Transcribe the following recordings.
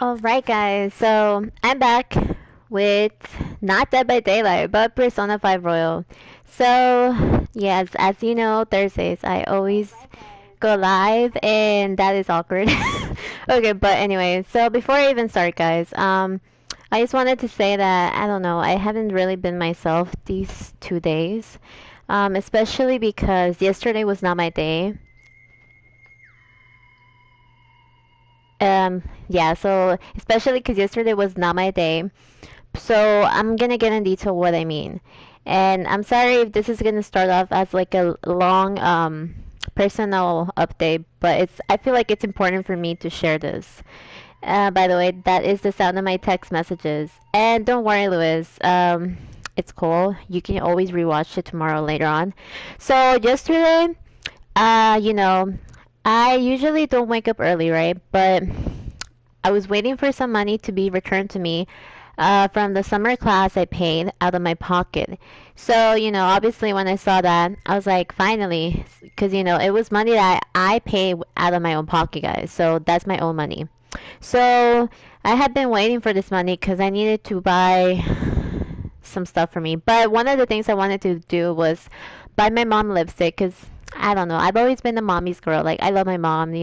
Alright, guys, so I'm back with not Dead by Daylight, but Persona 5 Royal. So, yes, as you know, Thursdays I always go live, and that is awkward. Okay, but anyway, so before I even start, guys, I just wanted to say that I don't know, I haven't really been myself these 2 days, especially because yesterday was not my day. Yeah, so especially because yesterday was not my day. So I'm gonna get in detail what I mean. And I'm sorry if this is gonna start off as like a long personal update, but I feel like it's important for me to share this. By the way, that is the sound of my text messages. And don't worry, Louis. It's cool. You can always rewatch it tomorrow later on. So yesterday, you know, I usually don't wake up early, right? But I was waiting for some money to be returned to me from the summer class I paid out of my pocket. So, obviously when I saw that, I was like, finally, because, it was money that I paid out of my own pocket, guys. So that's my own money. So I had been waiting for this money because I needed to buy some stuff for me. But one of the things I wanted to do was buy my mom lipstick because I don't know. I've always been a mommy's girl. Like, I love my mom.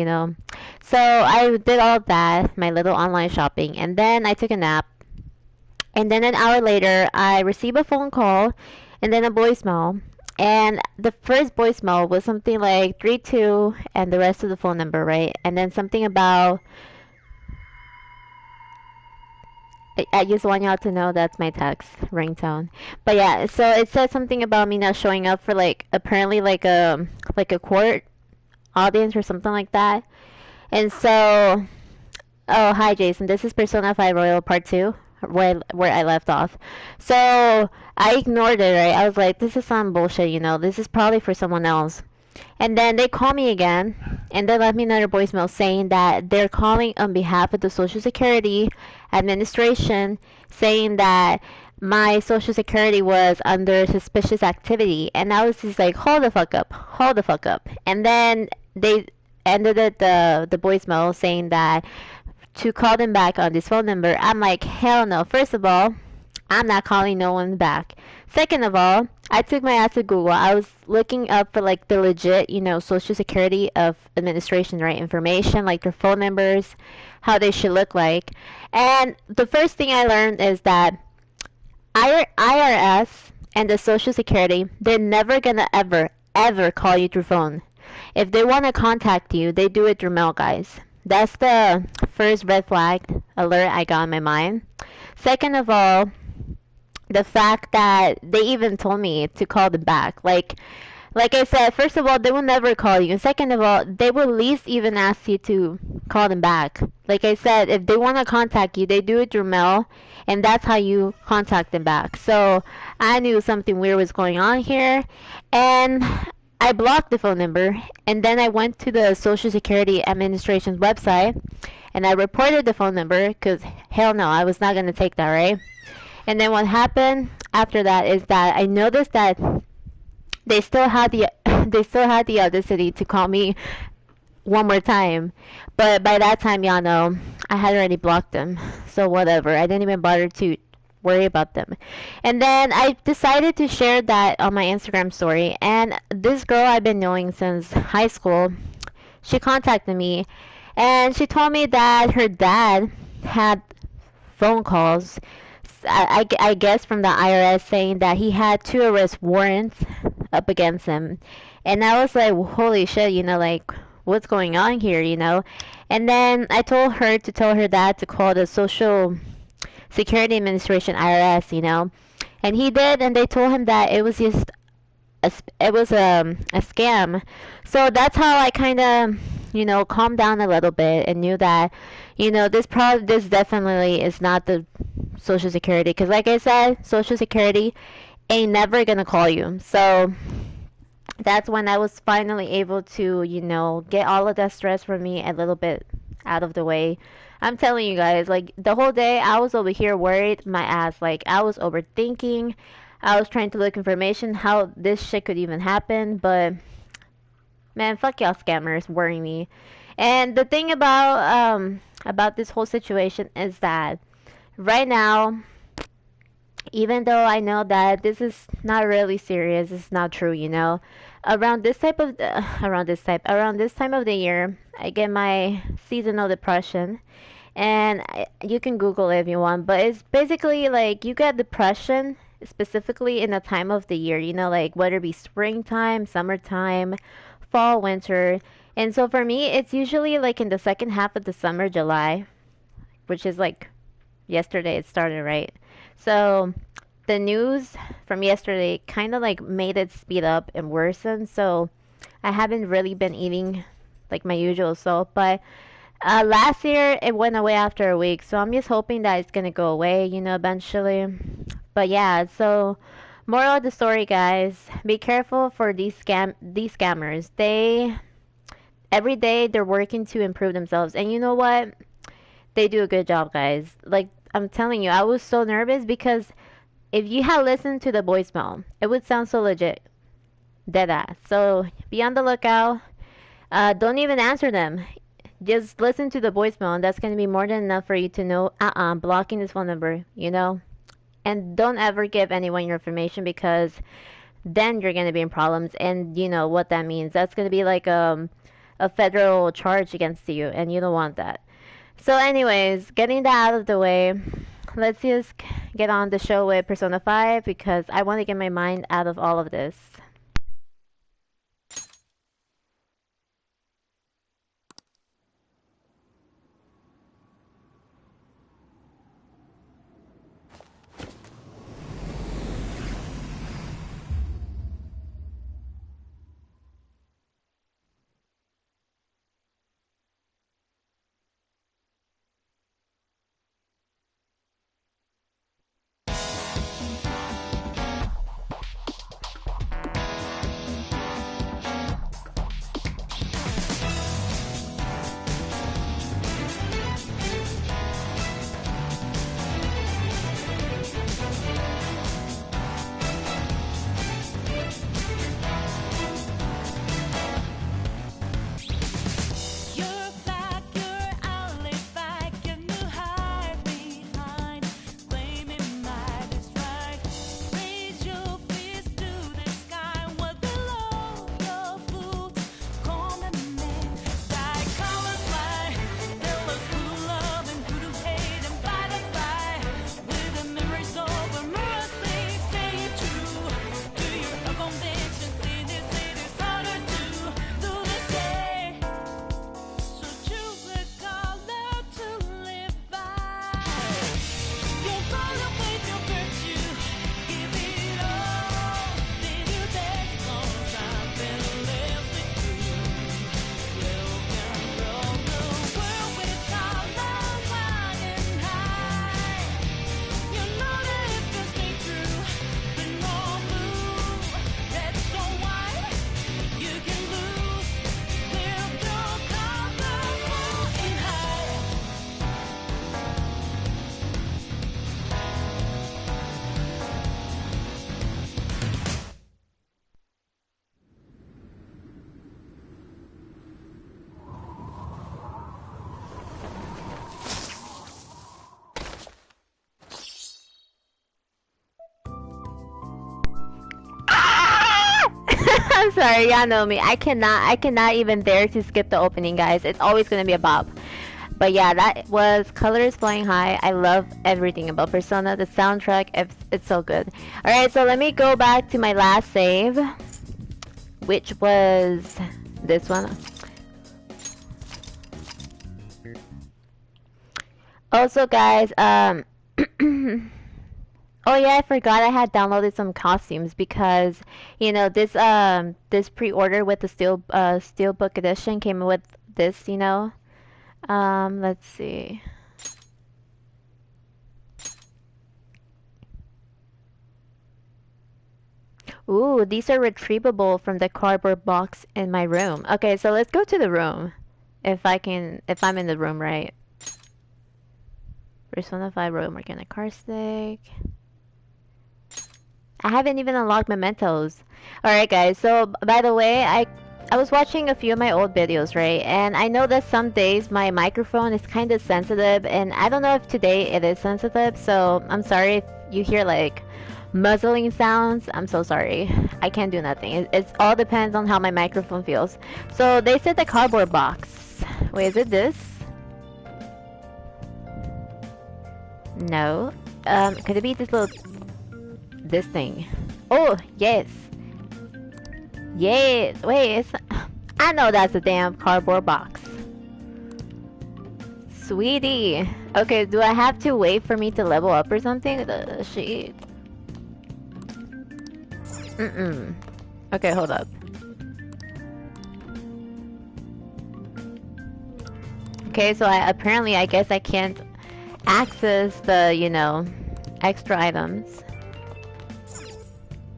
So I did all of that, my little online shopping, and then I took a nap. And then an hour later, I received a phone call and then a voicemail. And the first voicemail was something like 32 and the rest of the phone number, right? And then something about, I just want y'all to know that's my text ringtone. But yeah, so it said something about me not showing up for like apparently like a court audience or something like that. And so, oh, hi Jason, this is Persona 5 Royal Part 2, where I left off. So, I ignored it, right? I was like, this is some bullshit. This is probably for someone else. And then they call me again, and they left me another voicemail saying that they're calling on behalf of the Social Security Administration, saying that my Social Security was under suspicious activity. And I was just like, hold the fuck up, hold the fuck up. And then they ended the voicemail saying that to call them back on this phone number. I'm like, hell no. First of all, I'm not calling no one back. Second of all, I took my ass to Google. I was looking up for like the legit, Social Security of Administration, right? Information, like their phone numbers, how they should look like. And the first thing I learned is that IRS and the Social Security, they're never gonna ever call you through phone. If they want to contact you, they do it through mail, guys. That's the first red flag alert I got in my mind. Second of all, the fact that they even told me to call them back. Like I said, first of all, they will never call you. And second of all, they will least even ask you to call them back. Like I said, if they want to contact you, they do it through mail, and that's how you contact them back. So I knew something weird was going on here, and I blocked the phone number, and then I went to the Social Security Administration's website, and I reported the phone number, because hell no, I was not going to take that, right? And then what happened after that is that I noticed that they still had the they still had the audacity to call me one more time. But by that time, y'all know, I had already blocked them. So whatever. I didn't even bother to worry about them. And then I decided to share that on my Instagram story. And this girl I've been knowing since high school, she contacted me and she told me that her dad had phone calls, I guess from the IRS, saying that he had two arrest warrants up against him. And I was like, holy shit, like, what's going on here? And then I told her to tell her dad to call the Social Security Administration, IRS. And he did, and they told him that it was just it was a scam. So that's how I kind of, calmed down a little bit and knew that, this definitely is not the Social Security. Because like I said, Social Security ain't never gonna call you. So that's when I was finally able to, get all of that stress from me a little bit out of the way. I'm telling you guys, like the whole day I was over here worried my ass. Like I was overthinking. I was trying to look information how this shit could even happen, but man, fuck y'all scammers worrying me. And the thing about this whole situation is that right now, even though I know that this is not really serious, it's not true, you know. Around this time of the year, I get my seasonal depression, and you can Google it if you want, but it's basically like you get depression specifically in the time of the year, you know, like whether it be springtime, summertime, fall, winter. And so for me, it's usually like in the second half of the summer, July, which is like yesterday it started, right? So the news from yesterday kind of like made it speed up and worsen. So I haven't really been eating like my usual salt, but last year it went away after a week. So I'm just hoping that it's gonna go away, you know, eventually. But yeah, so moral of the story, guys, be careful for these scammers. They every day they're working to improve themselves, and you know what? They do a good job, guys. Like I'm telling you, I was so nervous because if you had listened to the voicemail, it would sound so legit. Dead ass. So be on the lookout. Don't even answer them. Just listen to the voicemail, and that's going to be more than enough for you to know, I'm blocking this phone number, you know? And don't ever give anyone your information because then you're going to be in problems, and you know what that means. That's going to be like a federal charge against you, and you don't want that. So, anyways, getting that out of the way, let's just get on the show with Persona 5 because I want to get my mind out of all of this. I'm sorry, y'all know me. I cannot even dare to skip the opening, guys. It's always gonna be a bop. But yeah, that was Colors Flying High. I love everything about Persona. The soundtrack, it's so good. Alright, so let me go back to my last save, which was this one. Also, guys, oh yeah, I forgot I had downloaded some costumes because you know this pre-order with the Steelbook edition came with this, you know. Let's see. Ooh, these are retrievable from the cardboard box in my room. Okay, so let's go to the room. If I'm in the room, right? Persona 5 room, organic car stick. I haven't even unlocked mementos. Alright guys, so by the way, I was watching a few of my old videos, right? And I know that some days my microphone is kind of sensitive, and I don't know if today it is sensitive, so I'm sorry if you hear like muzzling sounds. I'm so sorry. I can't do nothing. It's all depends on how my microphone feels. So they said the cardboard box. Wait, is it this? No. Could it be this thing? Oh, yes. Yes. Wait, I know that's a damn cardboard box. Sweetie. Okay, do I have to wait for me to level up or something? Shit. Okay, hold up. Okay, so apparently I guess I can't access the, you know, extra items.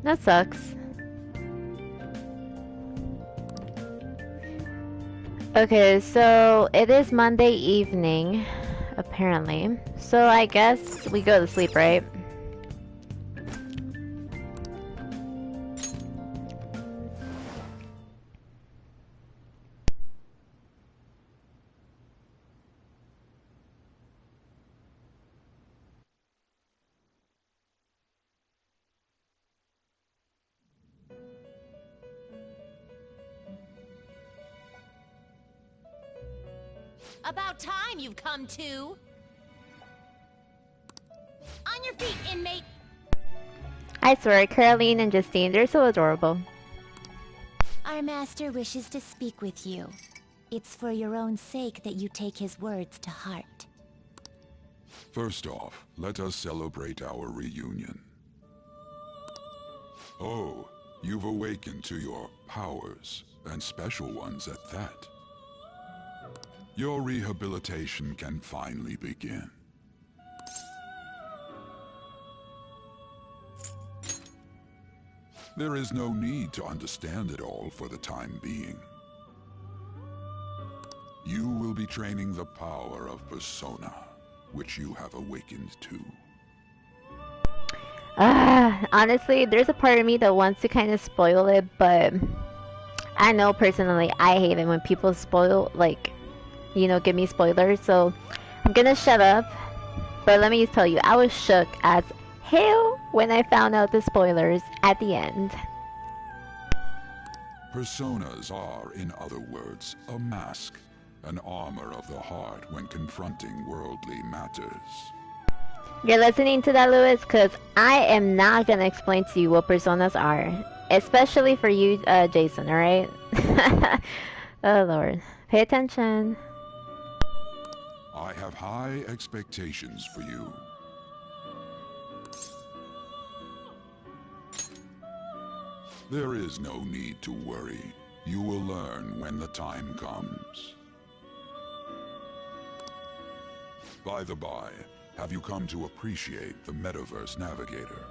That sucks. Okay, so it is Monday evening, apparently. So I guess we go to sleep, right? About time you've come to. On your feet, inmate. I swear, Caroline and Justine, they're so adorable. Our master wishes to speak with you. It's for your own sake that you take his words to heart. First off, let us celebrate our reunion. Oh, you've awakened to your powers, and special ones at that. Your rehabilitation can finally begin. There is no need to understand it all for the time being. You will be training the power of persona, which you have awakened to. Honestly, there's a part of me that wants to kind of spoil it, but I know personally I hate it when people spoil, like, you know, give me spoilers, so I'm gonna shut up. But let me just tell you, I was shook as hell when I found out the spoilers at the end. Personas are, in other words, a mask, an armor of the heart when confronting worldly matters. You're listening to that, Lewis? Because I am not gonna explain to you what personas are. Especially for you, Jason, alright? Oh lord. Pay attention. I have high expectations for you. There is no need to worry. You will learn when the time comes. By the by, have you come to appreciate the Metaverse Navigator?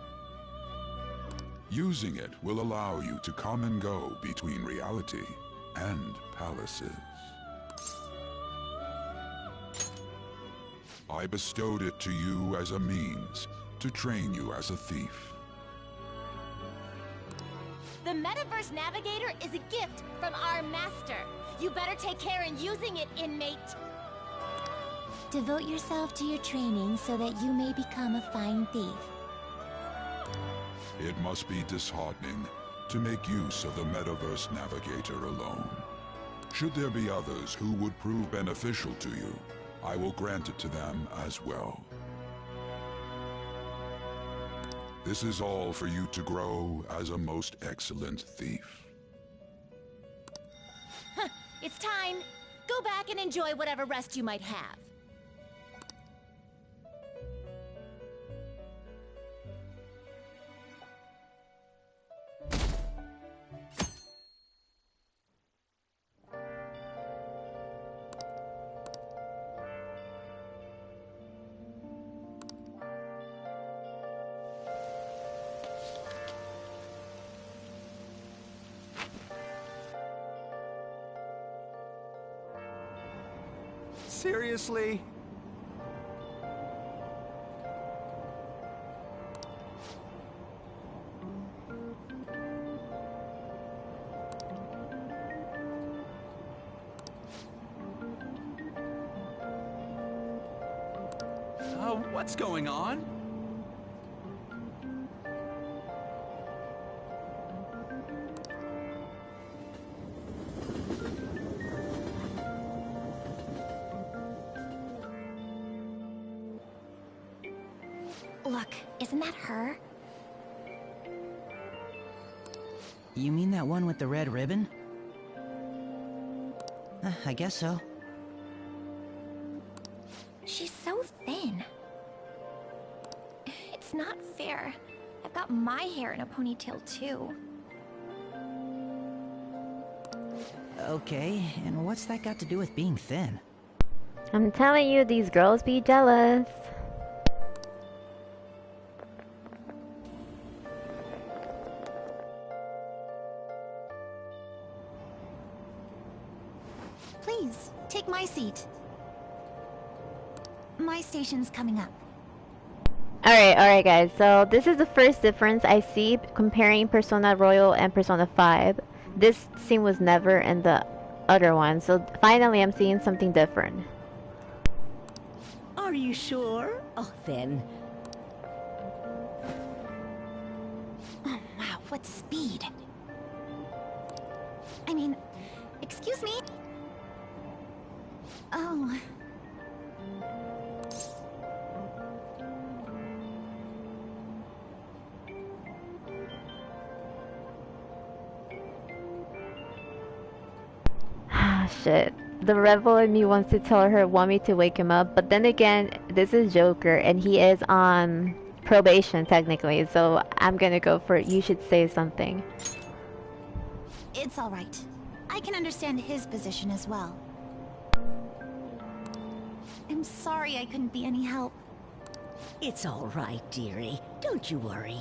Using it will allow you to come and go between reality and palaces. I bestowed it to you as a means to train you as a thief. The Metaverse Navigator is a gift from our master. You better take care in using it, inmate. Devote yourself to your training so that you may become a fine thief. It must be disheartening to make use of the Metaverse Navigator alone. Should there be others who would prove beneficial to you, I will grant it to them as well. This is all for you to grow as a most excellent thief. It's time. Go back and enjoy whatever rest you might have. Seriously? What's going on? Look, isn't that her? You mean that one with the red ribbon? I guess so. She's so thin. It's not fair. I've got my hair in a ponytail too. Okay, and what's that got to do with being thin? I'm telling you, these girls be jealous. Please, take my seat. My station's coming up. Alright guys, so this is the first difference I see comparing Persona Royal and Persona 5. This scene was never in the other one, so finally I'm seeing something different. Are you sure? Oh, then. Oh, wow, what speed. I mean, excuse me? Oh. Shit. The rebel in me wants to tell her, want me to wake him up, but then again, this is Joker, and he is on probation technically, so I'm gonna go for it. You should say something. It's alright. I can understand his position as well. I'm sorry I couldn't be any help. It's all right, dearie. Don't you worry.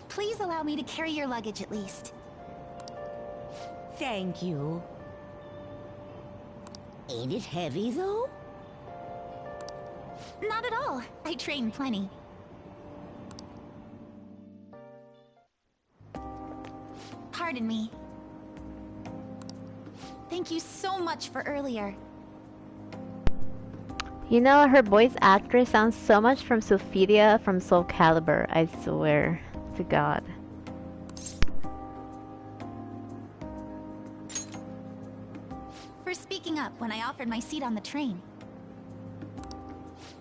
Please allow me to carry your luggage at least. Thank you. Ain't it heavy, though? Not at all. I train plenty. Pardon me. Thank you so much for earlier. You know, her voice actress sounds so much from Sophia from Soul Calibur, I swear to God. For speaking up when I offered my seat on the train.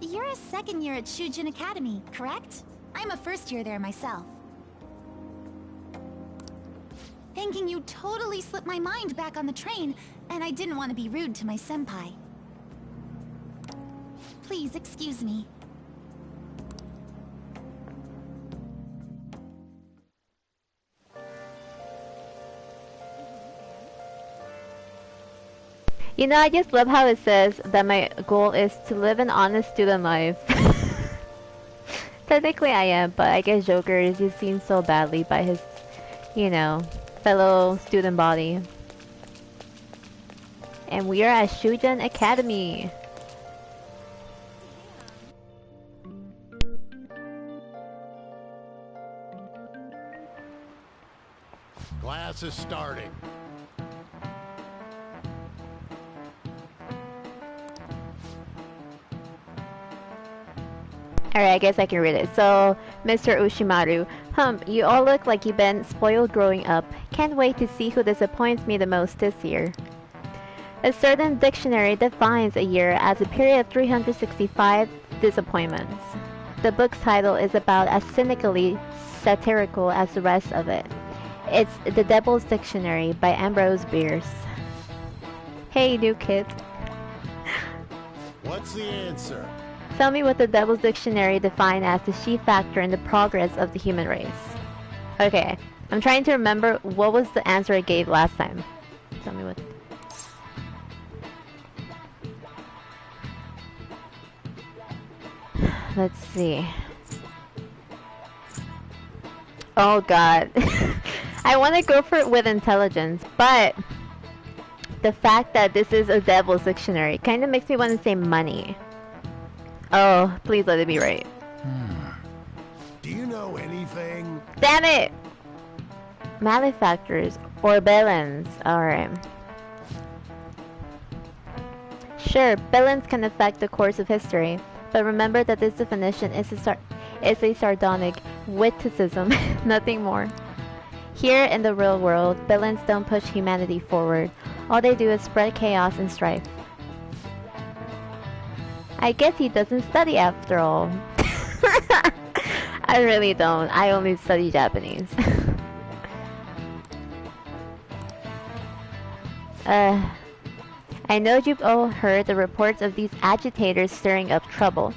You're a second year at Shujin Academy, correct? I'm a first year there myself. Thanking you totally slipped my mind back on the train, and I didn't want to be rude to my senpai. Please excuse me. You know, I just love how it says that my goal is to live an honest student life. Technically I am, but I guess Joker is just seen so badly by his, you know, fellow student body. And we are at Shujin Academy. Class is starting. Alright, I guess I can read it. So, Mr. Ushimaru, you all look like you've been spoiled growing up. Can't wait to see who disappoints me the most this year. A certain dictionary defines a year as a period of 365 disappointments. The book's title is about as cynically satirical as the rest of it. It's The Devil's Dictionary by Ambrose Bierce. Hey, new kid. What's the answer? Tell me what the Devil's Dictionary defined as the chief factor in the progress of the human race. Okay, I'm trying to remember what was the answer I gave last time. Tell me what... Let's see. Oh god. I want to go for it with intelligence, but the fact that this is a Devil's Dictionary kind of makes me want to say money. Oh, please let it be right. Do you know anything? Damn it! Malefactors or villains. Alright. Sure, villains can affect the course of history, but remember that this definition is a sardonic witticism, nothing more. Here in the real world, villains don't push humanity forward. All they do is spread chaos and strife. I guess he doesn't study after all. I really don't. I only study Japanese. I know you've all heard the reports of these agitators stirring up trouble.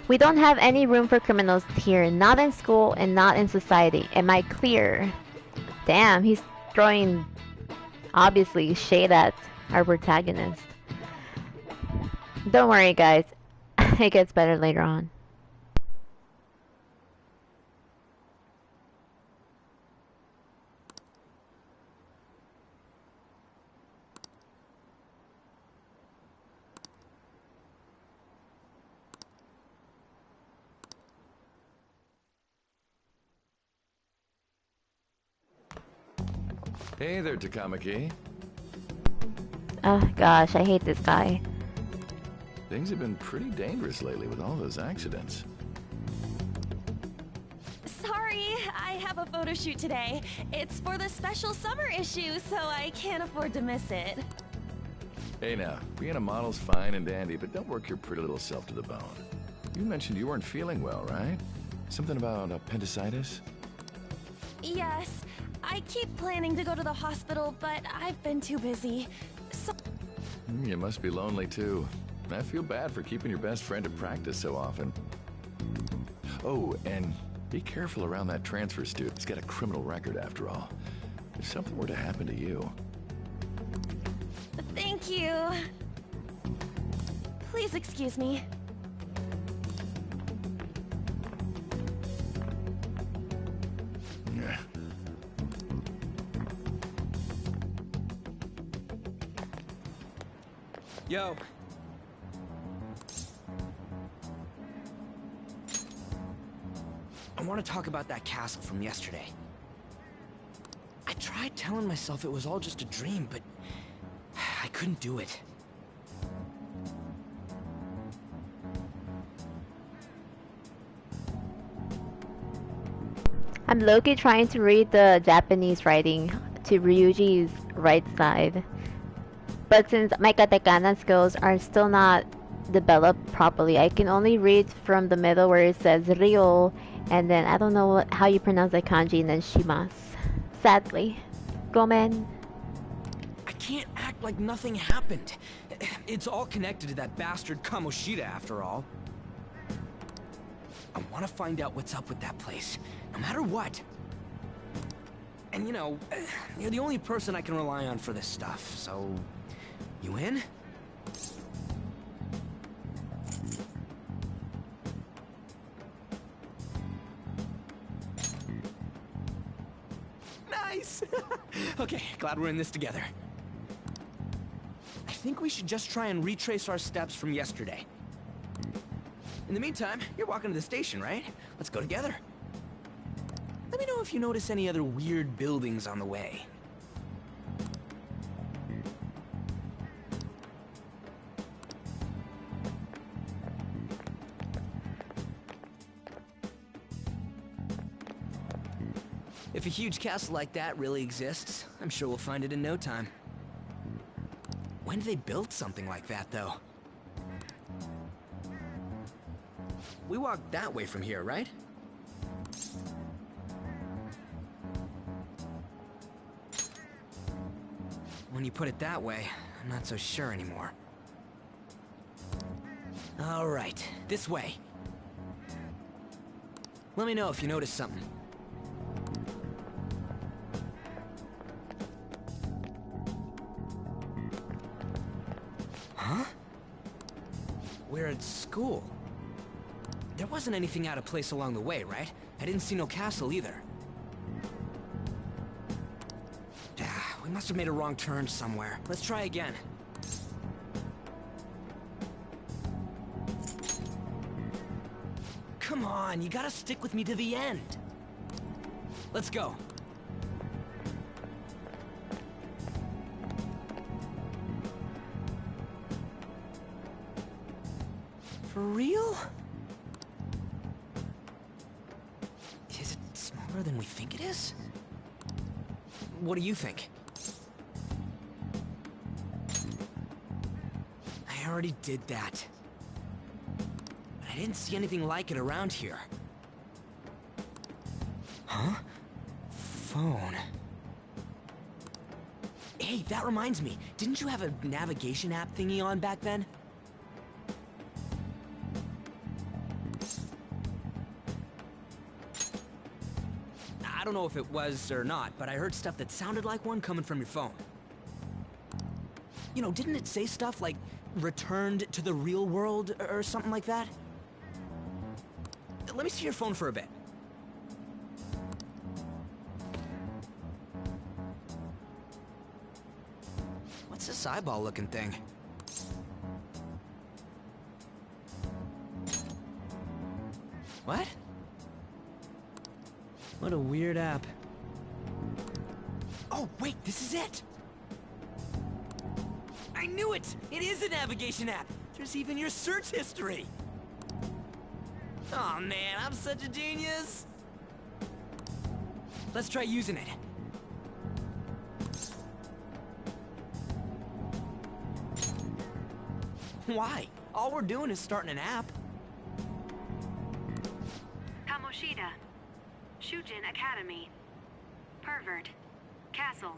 We don't have any room for criminals here, not in school and not in society. Am I clear? Damn, he's throwing, obviously, shade at our protagonist. Don't worry, guys. It gets better later on. Hey there, Takamaki. Oh gosh, I hate this guy. Things have been pretty dangerous lately with all those accidents. Sorry, I have a photo shoot today. It's for the special summer issue, so I can't afford to miss it. Hey now, being a model's fine and dandy, but don't work your pretty little self to the bone. You mentioned you weren't feeling well, right? Something about appendicitis? Yes, I keep planning to go to the hospital, but I've been too busy. So You must be lonely too. I feel bad for keeping your best friend at practice so often. Oh, and be careful around that transfer student. He's got a criminal record after all. If something were to happen to you... Thank you. Please excuse me. Yeah. Yo. I want to talk about that castle from yesterday. I tried telling myself it was all just a dream, but I couldn't do it. I'm low-key trying to read the Japanese writing to Ryuji'S right side. But since my katakana skills are still not developed properly, I can only read from the middle where it says Ryo, and then I don't know how you pronounce that kanji, and then shimasu. Sadly. Gomen. I can't act like nothing happened. It's all connected to that bastard Kamoshida after all. I want to find out what's up with that place, no matter what. And you know, you're the only person I can rely on for this stuff, so... You in? Nice! Okay, glad we're in this together. I think we should just try and retrace our steps from yesterday. In the meantime, you're walking to the station, right? Let's go together. Let me know if you notice any other weird buildings on the way. If a huge castle like that really exists, I'm sure we'll find it in no time. When did they build something like that, though? We walked that way from here, right? When you put it that way, I'm not so sure anymore. All right, this way. Let me know if you notice something. Huh? We're at school. There wasn't anything out of place along the way, right? I didn't see no castle either. We must have made a wrong turn somewhere. Let's try again. Come on, you gotta stick with me to the end. Let's go. For real? Is it smaller than we think it is? What do you think? I already did that. But I didn't see anything like it around here. Huh? Phone. Hey, that reminds me. Didn't you have a navigation app thingy on back then? I don't know if it was or not, but I heard stuff that sounded like one coming from your phone. You know, didn't it say stuff like returned to the real world or something like that? Let me see your phone for a bit. What's this eyeball-looking thing? What? What a weird app. Oh, wait, this is it! I knew it! It is a navigation app! There's even your search history! Oh man, I'm such a genius! Let's try using it. Why? All we're doing is starting an app. Kamoshida. Shujin Academy. Pervert. Castle.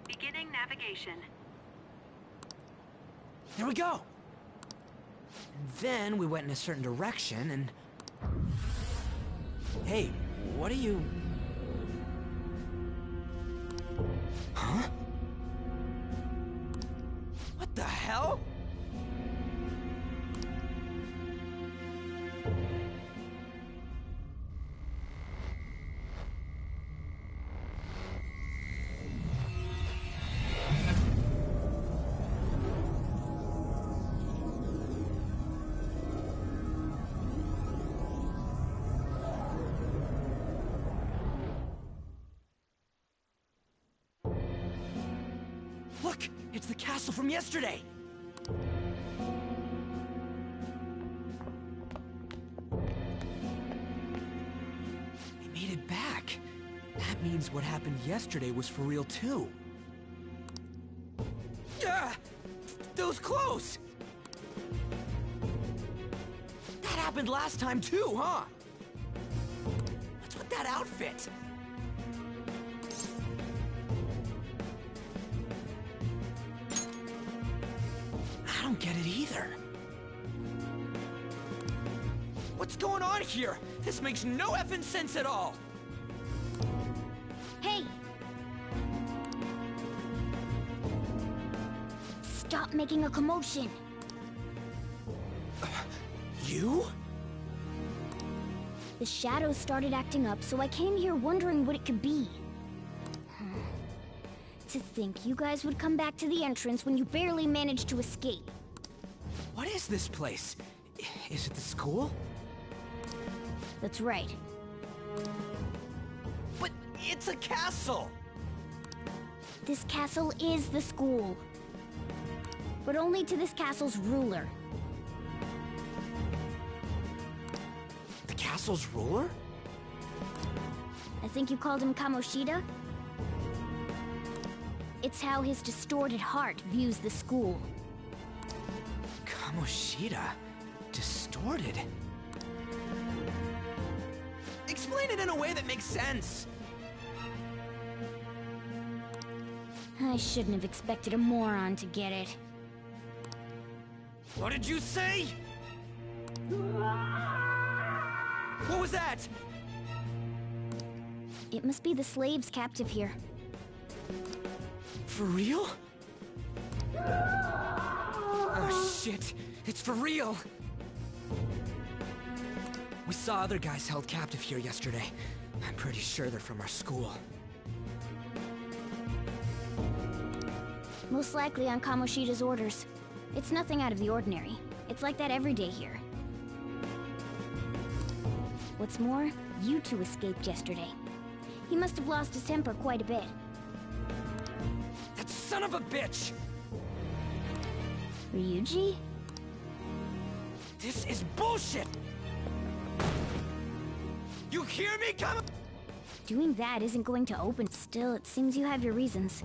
Beginning navigation. There we go! And then we went in a certain direction and... Hey, what are you... Huh? What the hell? Look! It's the castle from yesterday! We made it back. That means what happened yesterday was for real too. Ah! Those clothes! That happened last time too, huh? What's with that outfit? I don't get it either. What's going on here? This makes no effing sense at all! Hey! Stop making a commotion! You? The shadows started acting up, so I came here wondering what it could be. To think you guys would come back to the entrance when you barely managed to escape. What is this place? Is it the school? That's right. But it's a castle! This castle is the school. But only to this castle's ruler. The castle's ruler? I think you called him Kamoshida? It's how his distorted heart views the school. Kamoshida? Distorted? Explain it in a way that makes sense! I shouldn't have expected a moron to get it. What did you say? What was that? It must be the slaves captive here. For real? Oh shit, it's for real! We saw other guys held captive here yesterday. I'm pretty sure they're from our school. Most likely on Kamoshida's orders. It's nothing out of the ordinary. It's like that every day here. What's more, you two escaped yesterday. He must have lost his temper quite a bit. That son of a bitch! Ryuji? This is bullshit! You hear me? Come on! Doing that isn't going to open. Still, it seems you have your reasons.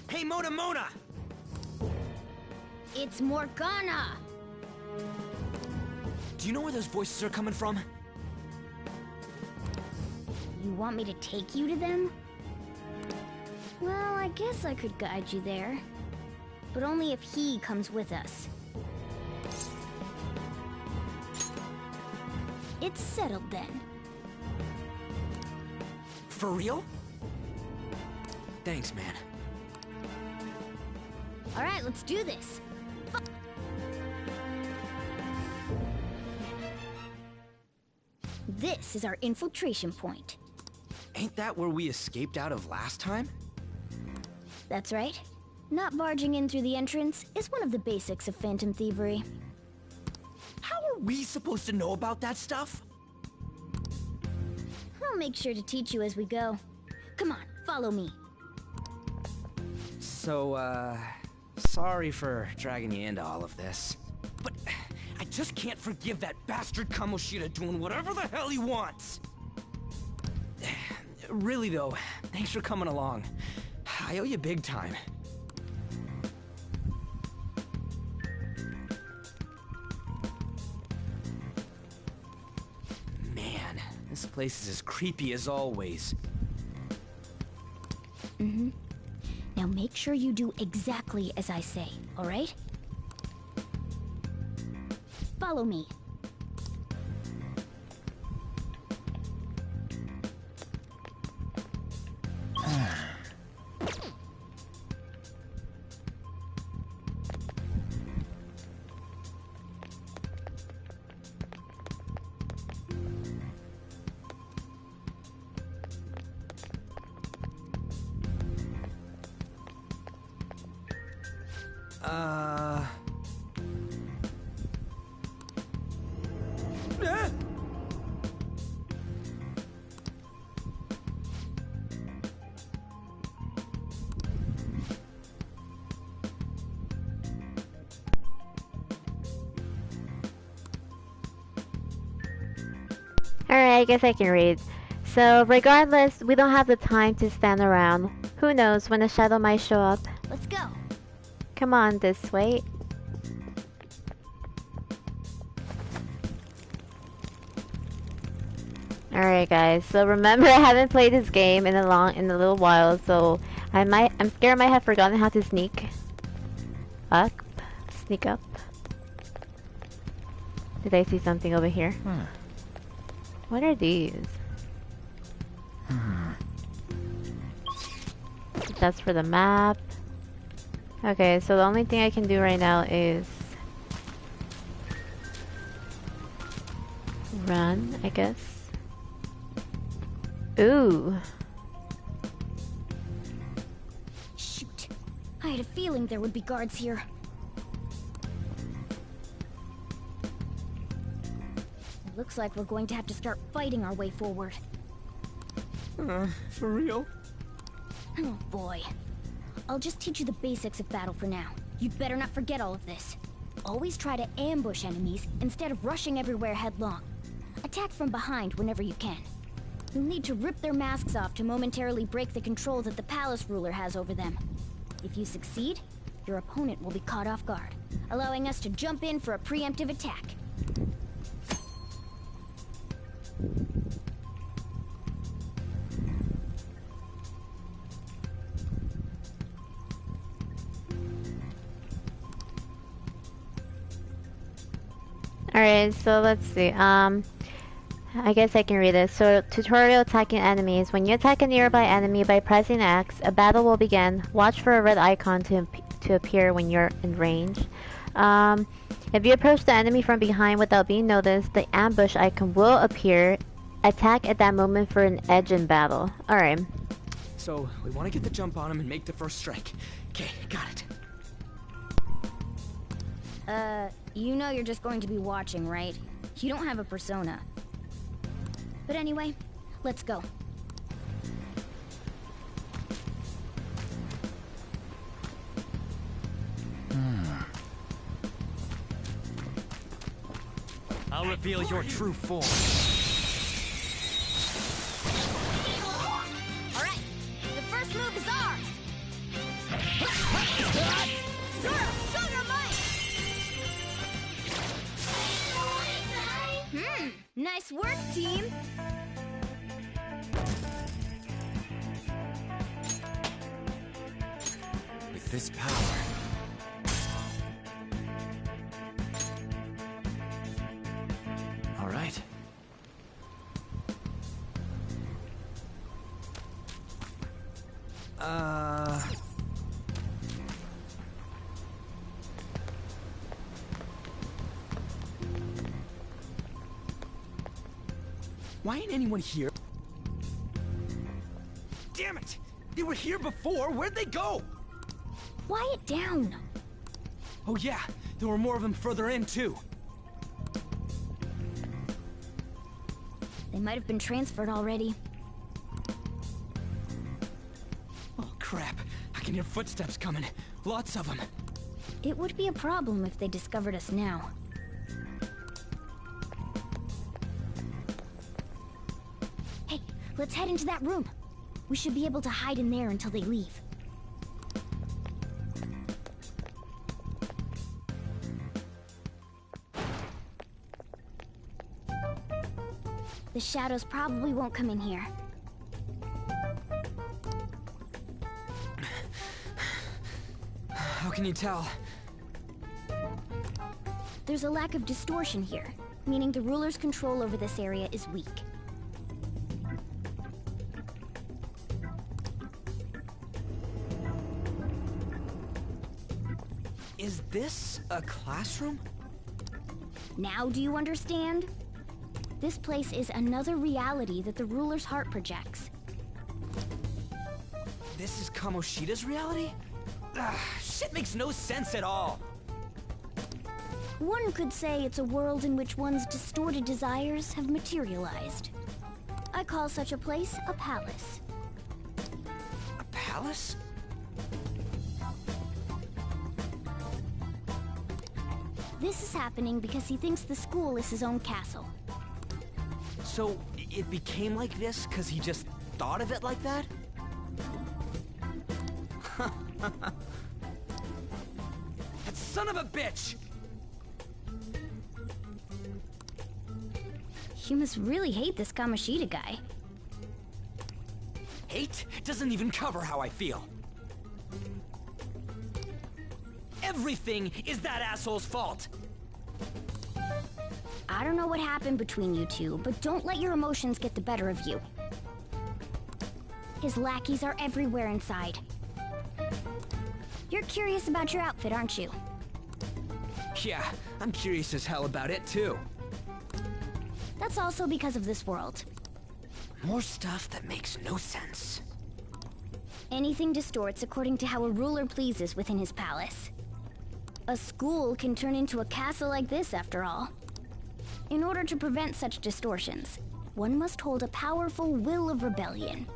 Hey, Mona Mona! It's Morgana! Do you know where those voices are coming from? You want me to take you to them? Well, I guess I could guide you there. But only if he comes with us. It's settled then. For real? Thanks, man. Alright, let's do this. This is our infiltration point. Ain't that where we escaped out of last time? That's right. Not barging in through the entrance is one of the basics of phantom thievery. How are we supposed to know about that stuff? I'll make sure to teach you as we go. Come on, follow me. So, sorry for dragging you into all of this. But I just can't forgive that bastard Kamoshida doing whatever the hell he wants. Really though, thanks for coming along. I owe you big time. Man, this place is as creepy as always. Mm-hmm. Now make sure you do exactly as I say, alright? Follow me. Alright, I guess I can read. So, regardless, we don't have the time to stand around. Who knows when a shadow might show up. Let's go. Come on, this way. Alright guys, so remember I haven't played this game in a little while, so I'm scared I might have forgotten how to sneak up. Sneak up. Did I see something over here? What are these? That's for the map. Okay, so the only thing I can do right now is run, I guess. Ooh. Shoot. I had a feeling there would be guards here. It looks like we're going to have to start fighting our way forward. For real? Oh boy. I'll just teach you the basics of battle for now. You'd better not forget all of this. Always try to ambush enemies instead of rushing everywhere headlong. Attack from behind whenever you can. You'll need to rip their masks off to momentarily break the control that the palace ruler has over them. If you succeed, your opponent will be caught off guard, allowing us to jump in for a preemptive attack. Alright, so let's see. I guess I can read it. So, tutorial attacking enemies. When you attack a nearby enemy by pressing X, a battle will begin. Watch for a red icon to appear when you're in range. If you approach the enemy from behind without being noticed, the ambush icon will appear. Attack at that moment for an edge in battle. Alright. So, we want to get the jump on him and make the first strike. Okay, got it. You know you're just going to be watching, right? You don't have a persona. But anyway, let's go. I'll reveal your true form. Alright, the first move is ours! Zoro, show your might! Nice work, team! With this power... All right. Why ain't anyone here? Damn it! They were here before! Where'd they go? Quiet down! Oh yeah, there were more of them further in too. They might have been transferred already. Oh crap, I can hear footsteps coming. Lots of them. It would be a problem if they discovered us now. Hey, let's head into that room. We should be able to hide in there until they leave. The shadows probably won't come in here. How can you tell? There's a lack of distortion here, meaning the ruler's control over this area is weak. Is this a classroom? Now do you understand? This place is another reality that the ruler's heart projects. This is Kamoshida's reality? Shit makes no sense at all. One could say it's a world in which one's distorted desires have materialized. I call such a place a palace. A palace? This is happening because he thinks the school is his own castle. So, it became like this because he just thought of it like that? That son of a bitch! You must really hate this Kamoshida guy. Hate doesn't even cover how I feel. Everything is that asshole's fault! I don't know what happened between you two, but don't let your emotions get the better of you. His lackeys are everywhere inside. You're curious about your outfit, aren't you? Yeah, I'm curious as hell about it too. That's also because of this world. More stuff that makes no sense. Anything distorts according to how a ruler pleases within his palace. A school can turn into a castle like this, after all. In order to prevent such distortions, one must hold a powerful will of rebellion.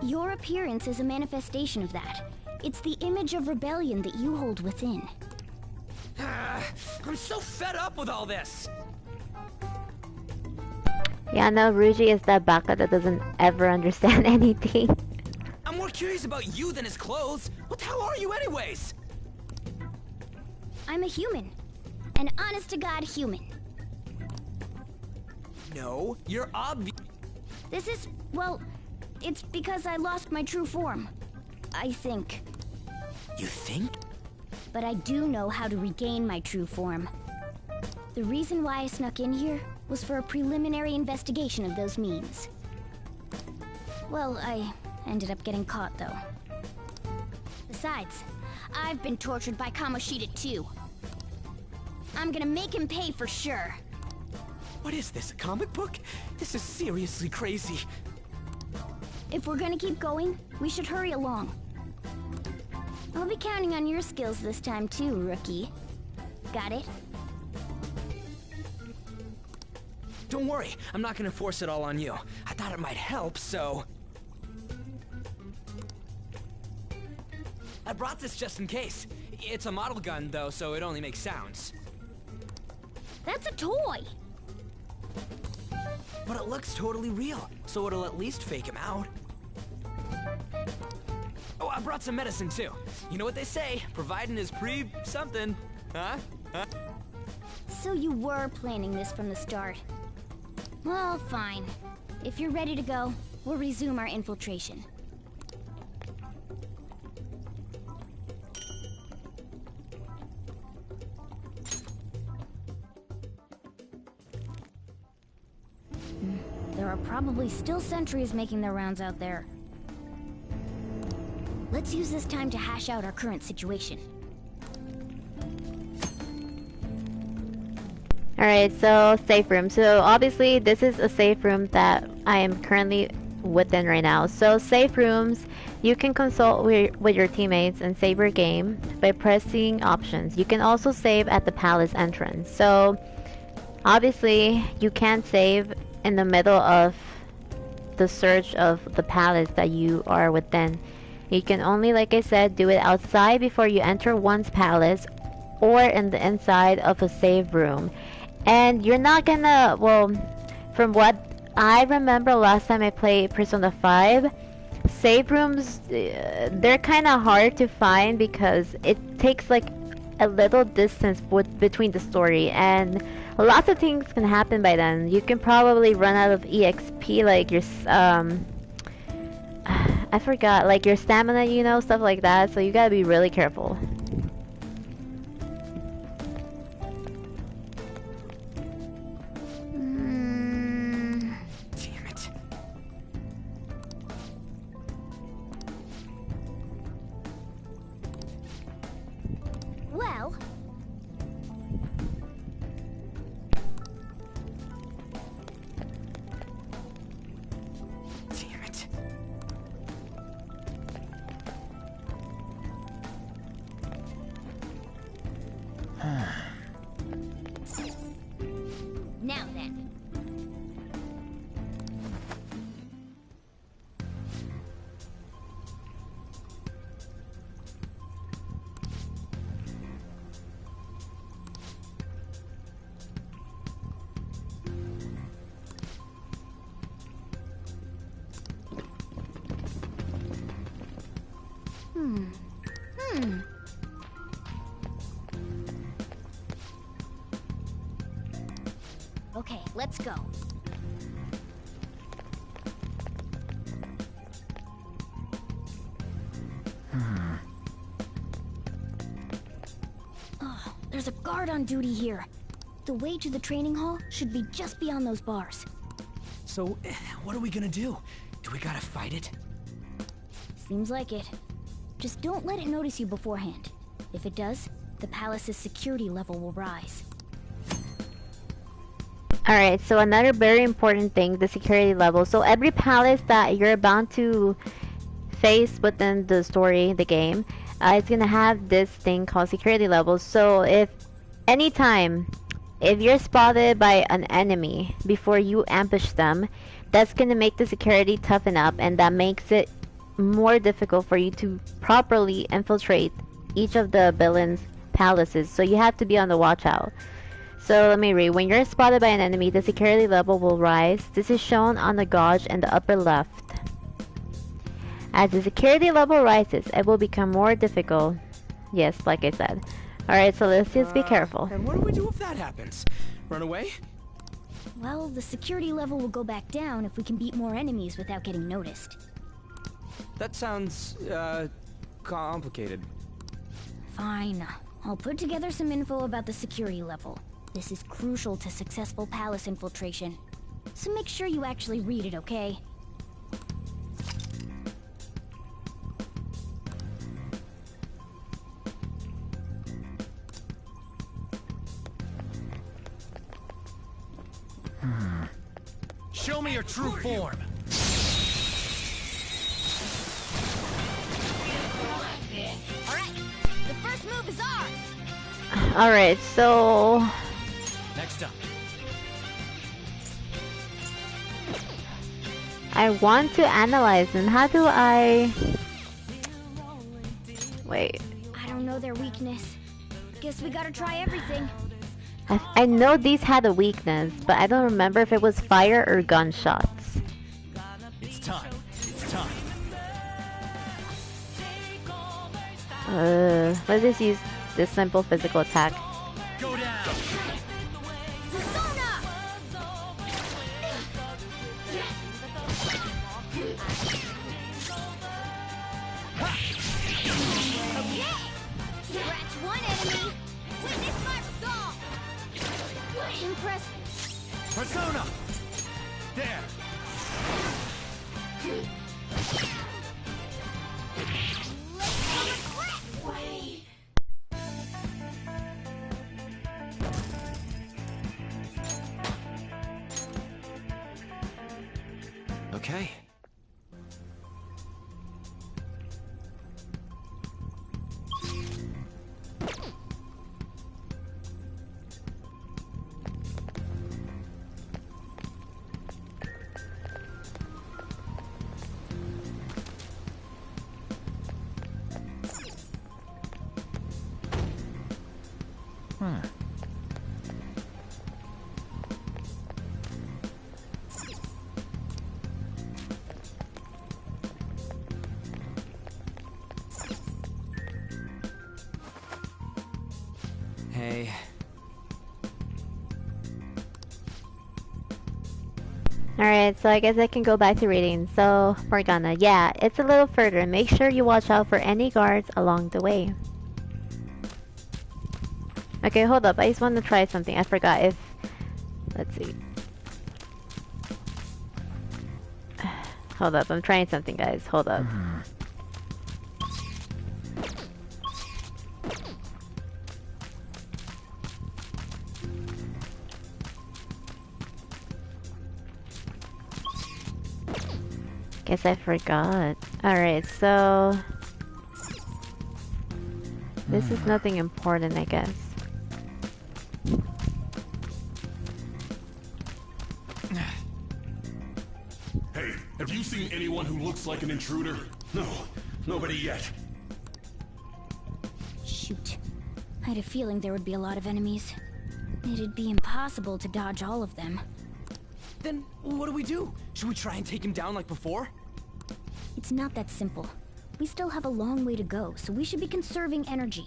Your appearance is a manifestation of that. It's the image of rebellion that you hold within. I'm so fed up with all this! Yeah, no, Ryuji is that baka that doesn't ever understand anything. I'm more curious about you than his clothes. What the hell are you anyways? I'm a human. An honest-to-God human. No, you're obvious. This is, well, it's because I lost my true form. I think. You think? But I do know how to regain my true form. The reason why I snuck in here was for a preliminary investigation of those means. Well, I ended up getting caught, though. Besides, I've been tortured by Kamoshida, too. I'm gonna make him pay for sure. What is this, a comic book? This is seriously crazy. If we're gonna keep going, we should hurry along. I'll be counting on your skills this time too, rookie. Got it? Don't worry, I'm not gonna force it all on you. I thought it might help, so... I brought this just in case. It's a model gun, though, so it only makes sounds. That's a toy! But it looks totally real, so it'll at least fake him out. Oh, I brought some medicine too. You know what they say, providing is something. Huh? So you were planning this from the start. Well, fine. If you're ready to go, we'll resume our infiltration. There are probably still sentries making their rounds out there. Let's use this time to hash out our current situation. Alright, so safe room. So obviously this is a safe room that I am currently within right now. So safe rooms, you can consult with your teammates and save your game by pressing options. You can also save at the palace entrance. So obviously you can't save in the middle of the search of the palace that you are within. You can only, like I said, do it outside before you enter one's palace or in the inside of a save room. And you're not gonna, well, from what I remember last time I played Persona 5, save rooms, they're kind of hard to find because it takes like a little distance between the story, and lots of things can happen by then. You can probably run out of EXP, like your, I forgot, like your stamina, you know, stuff like that, so you gotta be really careful. Damn it. Well... Damn it. Now then. Okay, let's go. Oh, there's a guard on duty here. The way to the training hall should be just beyond those bars. So, what are we gonna do? Do we gotta fight it? Seems like it. Just don't let it notice you beforehand. If it does, the palace's security level will rise. Alright, so another very important thing, the security level. So every palace that you're bound to face within the story, the game, it's gonna have this thing called security level. So if you're spotted by an enemy before you ambush them, that's gonna make the security toughen up, and that makes it more difficult for you to properly infiltrate each of the villains' palaces. So you have to be on the watch out. So let me read. When you're spotted by an enemy, the security level will rise. This is shown on the gauge in the upper left. As the security level rises, it will become more difficult. Yes, like I said. Alright, so let's just be careful. And what do we do if that happens? Run away? Well, the security level will go back down if we can beat more enemies without getting noticed. That sounds, complicated. Fine. I'll put together some info about the security level. This is crucial to successful palace infiltration. So make sure you actually read it, okay? Show me your true form. Alright, the first move is ours! Alright, so... Next up. I want to analyze them. How do I... Wait. I don't know their weakness. Guess we gotta try everything. I know these had a weakness, but I don't remember if it was fire or gunshots. It's time. It's time. Let's just use this simple physical attack. Go down. Scratch one enemy. Witness my resolve. Impressive. Persona. There. Okay. Hey. Alright, so I guess I can go back to reading. So, Morgana, yeah, it's a little further. Make sure you watch out for any guards along the way. Okay, hold up. I just want to try something. I forgot if... Let's see. Hold up. I'm trying something, guys. Hold up. Guess I forgot. Alright, so... This is nothing important, I guess. Hey, have you seen anyone who looks like an intruder? No, nobody yet. Shoot. I had a feeling there would be a lot of enemies. It'd be impossible to dodge all of them. Then what do? Should we try and take him down like before? It's not that simple. We still have a long way to go, so we should be conserving energy.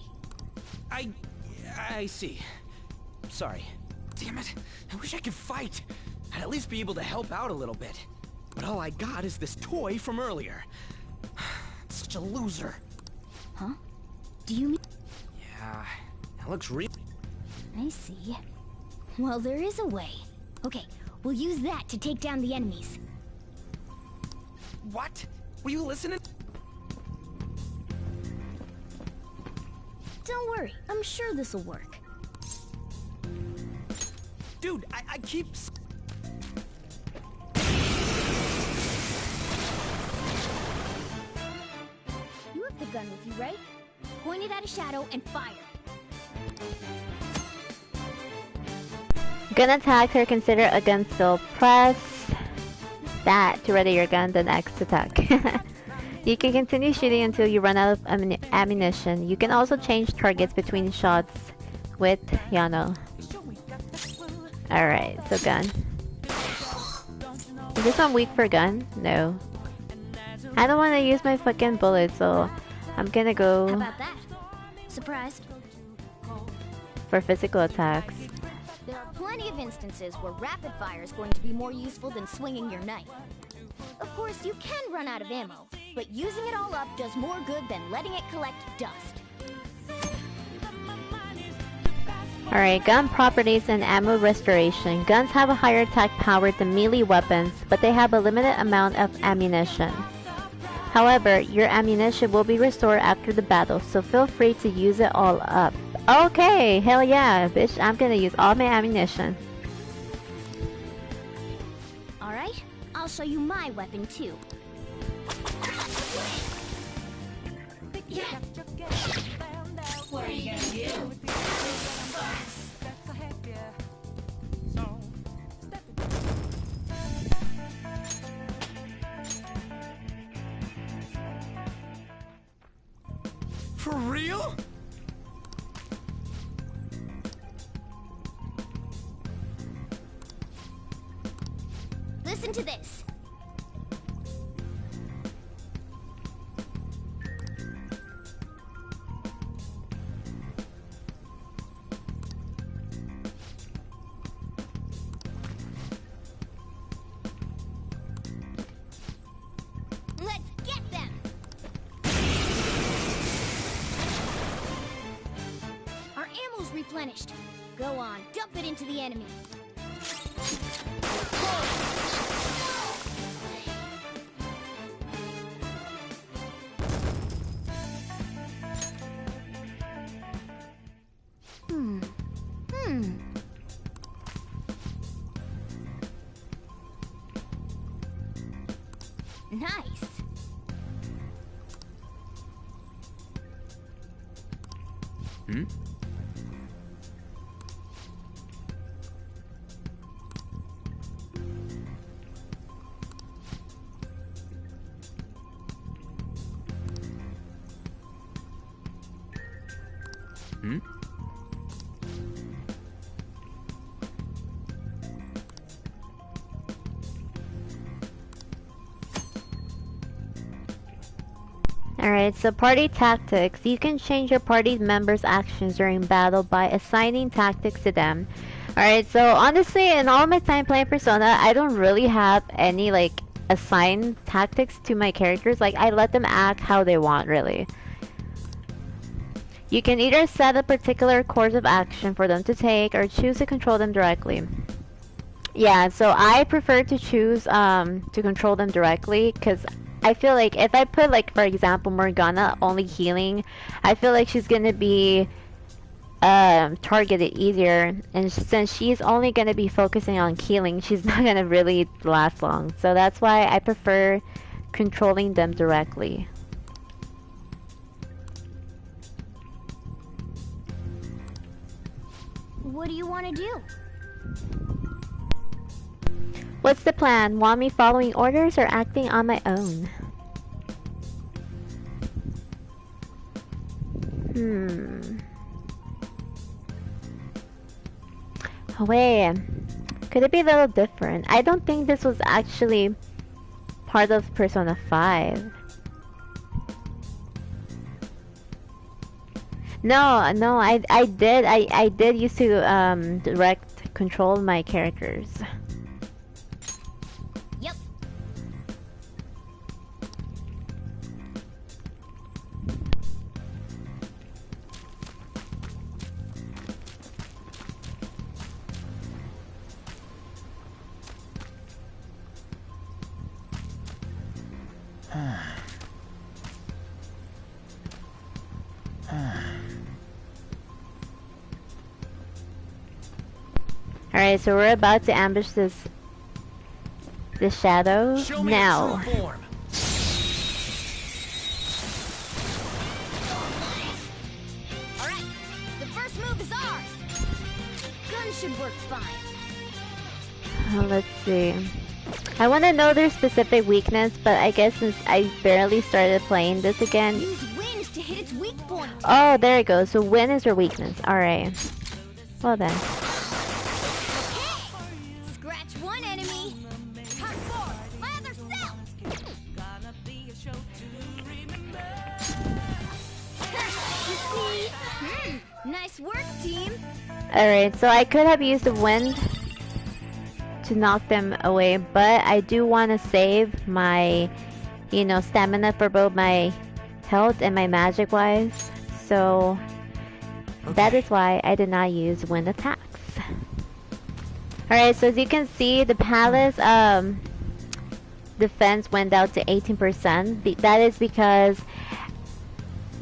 I see. Sorry. Damn it. I wish I could fight. I'd at least be able to help out a little bit. But all I got is this toy from earlier. Such a loser. Huh? Do you mean... Yeah, that looks real. I see. Well, there is a way. Okay, we'll use that to take down the enemies. What? Were you listening? Don't worry, I'm sure this'll work. Dude, I keep... You have the gun with you, right? Point it at a shadow and fire. Gun attacks are considered a gun skill. Press that to ready your gun, then X to attack. You can continue shooting until you run out of ammunition. You can also change targets between shots with Yano. Alright, so gun. Is this one weak for gun? No. I don't want to use my fucking bullet, so I'm gonna go... How about that? Surprised? For physical attacks. There are plenty of instances where rapid fire is going to be more useful than swinging your knife. Of course, you can run out of ammo, but using it all up does more good than letting it collect dust. Alright, gun properties and ammo restoration. Guns have a higher attack power than melee weapons, but they have a limited amount of ammunition. However, your ammunition will be restored after the battle, so feel free to use it all up. Okay, hell yeah, bitch, I'm gonna use all my ammunition. Alright, I'll show you my weapon too. What are you gonna do? For real? Listen to this. Let's get them! Our ammo's replenished. Go on, dump it into the enemy. Nice. Hmm? Hmm? Alright, so party tactics. You can change your party members' actions during battle by assigning tactics to them. Alright, so honestly, in all my time playing Persona, I don't really have any, like, assigned tactics to my characters. Like, I let them act how they want, really. You can either set a particular course of action for them to take, or choose to control them directly. Yeah, so I prefer to choose to control them directly, because I feel like if I put, like, for example, Morgana only healing, I feel like she's gonna be targeted easier, and since she's only gonna be focusing on healing, she's not gonna really last long. So that's why I prefer controlling them directly. What do you want to do? What's the plan? Want me following orders or acting on my own? Oh, wait. Could it be a little different? I don't think this was actually part of Persona 5. No, I did used to direct control my characters. Yep. Alright, so we're about to ambush this shadow now. Alright, the first move is ours. Gun should work fine. Oh, let's see. I want to know their specific weakness, but I guess since I barely started playing this again. Use wind to hit its weak point. Oh, there it goes. So wind is your weakness. Alright. Well then. Scratch one enemy. Come forward. Lather cell. Nice work, team. Alright, so I could have used the wind to knock them away, but I do want to save my, you know, stamina for both my health and my magic wise. So that is why I did not use wind attacks. Alright, so as you can see, the palace defense went down to 18%. That is because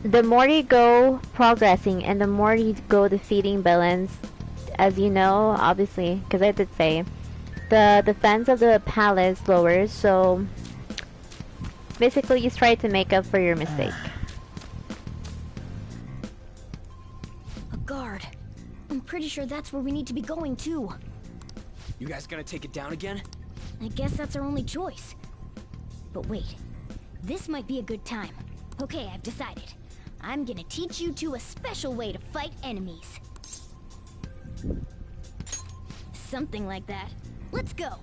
the more you go progressing and the more you go defeating villains, as you know, obviously, because I did say, the defense of the palace lowers, so basically you try to make up for your mistake. A guard. I'm pretty sure that's where we need to be going too. You guys gonna take it down again? I guess that's our only choice. But wait, this might be a good time. Okay, I've decided. I'm gonna teach you two a special way to fight enemies. Something like that. Let's go.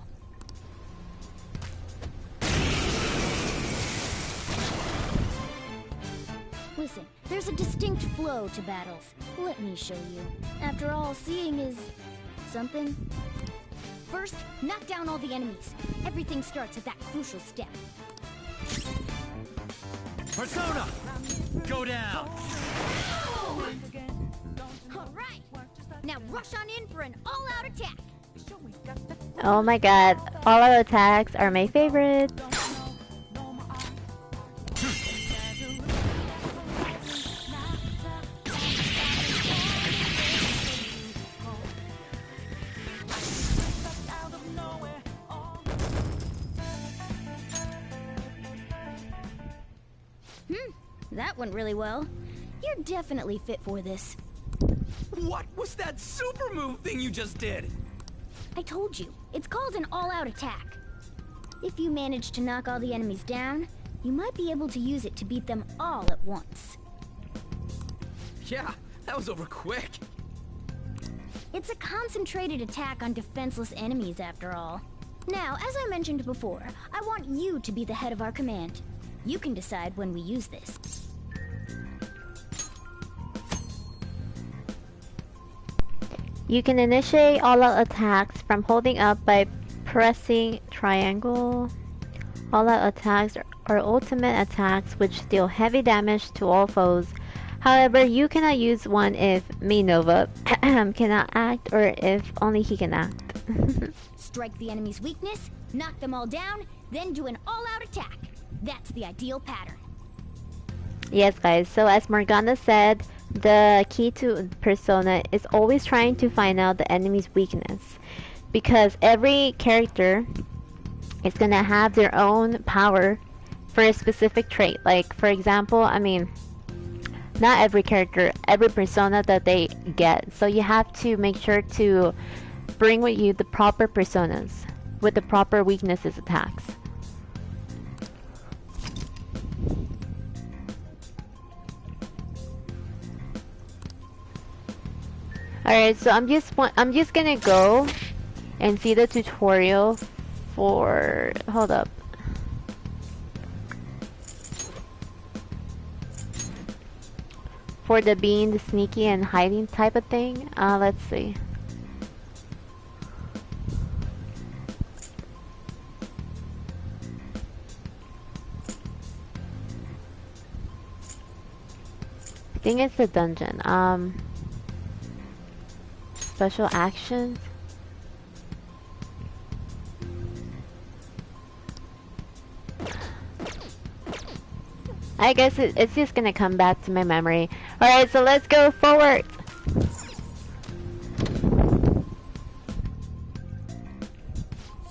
Listen, there's a distinct flow to battles. Let me show you. After all, seeing is... something. First, knock down all the enemies. Everything starts at that crucial step. Persona! Go down! Alright! Now rush on in for an all-out attack! Oh my god, all our attacks are my favorite. That went really well. You're definitely fit for this. What was that super move thing you just did? I told you, it's called an all-out attack. If you manage to knock all the enemies down, you might be able to use it to beat them all at once. Yeah, that was over quick. It's a concentrated attack on defenseless enemies, after all. Now, as I mentioned before, I want you to be the head of our command. You can decide when we use this. You can initiate all-out attacks from holding up by pressing triangle. All-out attacks are ultimate attacks which deal heavy damage to all foes. However, you cannot use one if Minova cannot act or if only he can act. Strike the enemy's weakness, knock them all down, then do an all-out attack. That's the ideal pattern. Yes guys, so as Morgana said, the key to Persona is always trying to find out the enemy's weakness. Because every character is gonna have their own power for a specific trait. Like, for example, I mean, not every character, every persona that they get. So you have to make sure to bring with you the proper personas with the proper weaknesses attacks. Alright, so I'm just gonna go and see the tutorial for, hold up. For the being the sneaky and hiding type of thing. Let's see. I think it's the dungeon. Special actions. I guess it's just gonna come back to my memory. Alright, so let's go forward.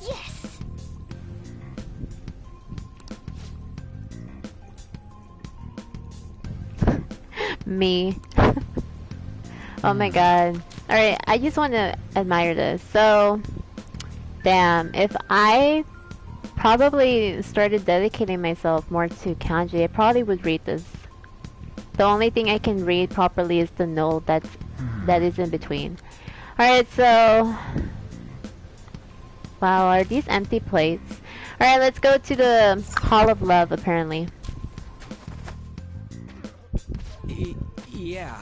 Yes. Me. Oh my god. Alright, I just want to admire this. So, damn, if I probably started dedicating myself more to kanji, I probably would read this. The only thing I can read properly is the note that is in between. Alright, so... Wow, are these empty plates? Alright, let's go to the Hall of Love, apparently. Yeah.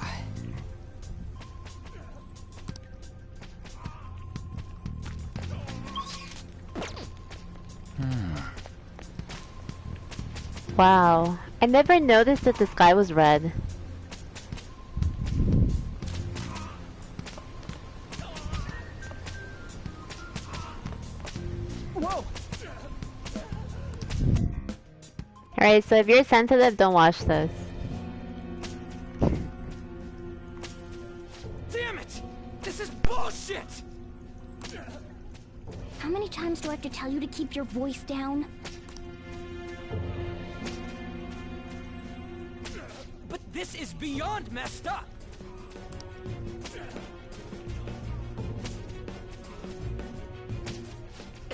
Wow, I never noticed that the sky was red. Whoa. Alright, so if you're sensitive, don't watch this. Damn it! This is bullshit! How many times do I have to tell you to keep your voice down? But this is beyond messed up!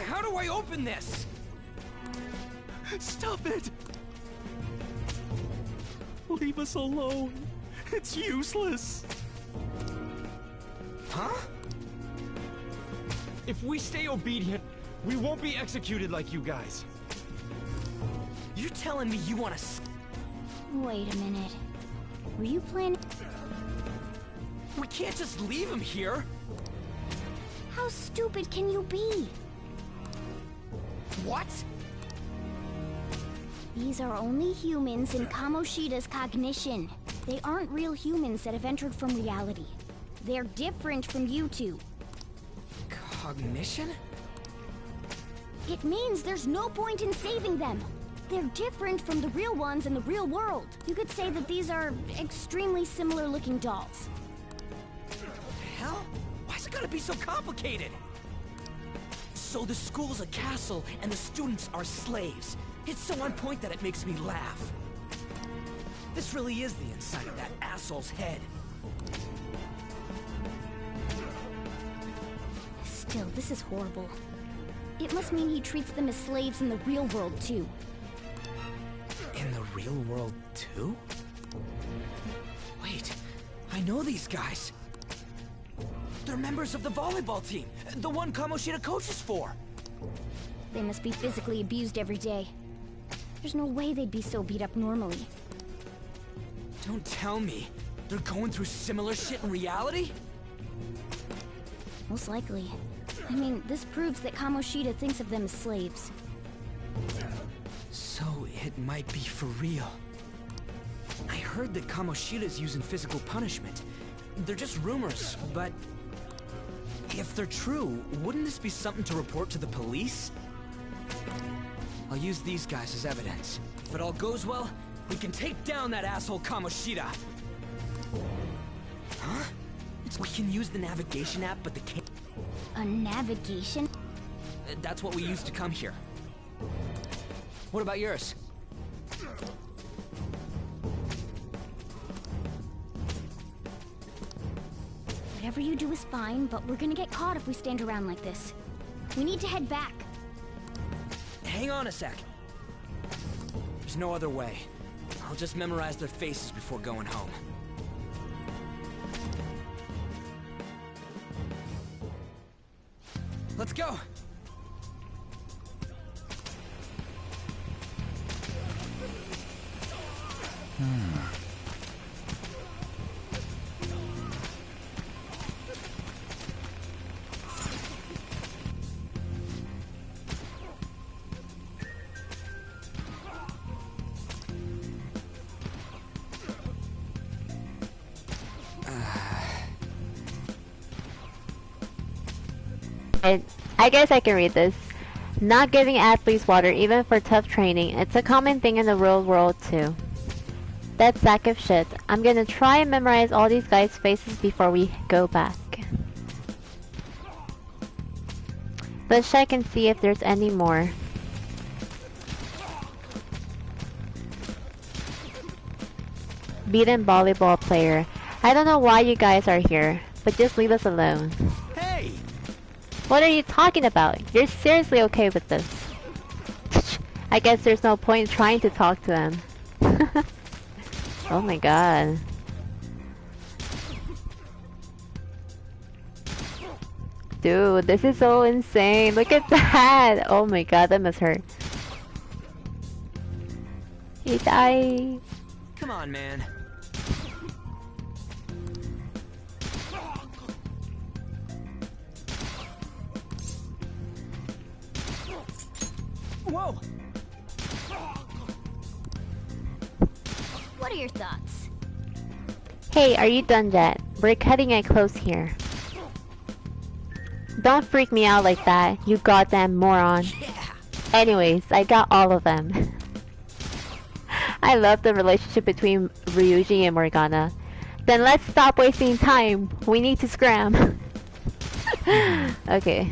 How do I open this? Stop it! Leave us alone. It's useless. Huh? If we stay obedient, we won't be executed like you guys. You're telling me you want to... Wait a minute. Were you planning? We can't just leave him here. How stupid can you be? What? These are only humans in Kamoshida's cognition. They aren't real humans that have entered from reality. They're different from you two. Cognition? It means there's no point in saving them. They're different from the real ones in the real world. You could say that these are extremely similar looking dolls. Hell? Why's it gotta be so complicated? So the school's a castle and the students are slaves. It's so on point that it makes me laugh. This really is the inside of that asshole's head. Still, this is horrible. It must mean he treats them as slaves in the real world, too. In the real world, too? Wait, I know these guys. They're members of the volleyball team, the one Kamoshida coaches for. They must be physically abused every day. There's no way they'd be so beat up normally. Don't tell me. They're going through similar shit in reality? Most likely. I mean, this proves that Kamoshida thinks of them as slaves. So it might be for real. I heard that Kamoshida's using physical punishment. They're just rumors, but... if they're true, wouldn't this be something to report to the police? I'll use these guys as evidence. If it all goes well, we can take down that asshole Kamoshida! Huh? We can use the navigation app, but the A navigation? That's what we used to come here. What about yours? Whatever you do is fine, but we're gonna get caught if we stand around like this. We need to head back. Hang on a sec. There's no other way. I'll just memorize their faces before going home. Let's go! I guess I can read this. Not giving athletes water even for tough training. It's a common thing in the real world too. That sack of shit. I'm gonna try and memorize all these guys' faces before we go back. Let's check and see if there's any more. Beaten volleyball player. I don't know why you guys are here, but just leave us alone. Hey! What are you talking about? You're seriously okay with this? I guess there's no point in trying to talk to them. Oh my god. Dude, this is so insane. Look at that! Oh my god, that must hurt. He died. Come on, man. Whoa! What are your thoughts? Hey, are you done yet? We're cutting it close here. Don't freak me out like that, you goddamn moron. Anyways, I got all of them. I love the relationship between Ryuji and Morgana. Then let's stop wasting time. We need to scram. Okay.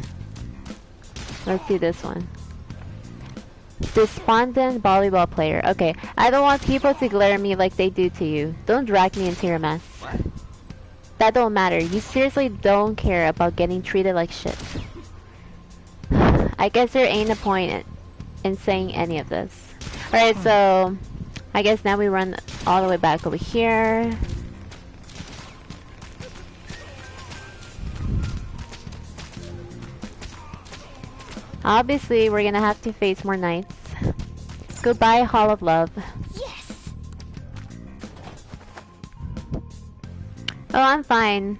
Let's see this one. Despondent volleyball player. Okay, I don't want people to glare at me like they do to you. Don't drag me into your mess. What? That don't matter. You seriously don't care about getting treated like shit. I guess there ain't a point in saying any of this. Alright, so I guess now we run all the way back over here. Obviously, we're gonna have to face more knights. Goodbye, Hall of Love. Yes! Oh, I'm fine.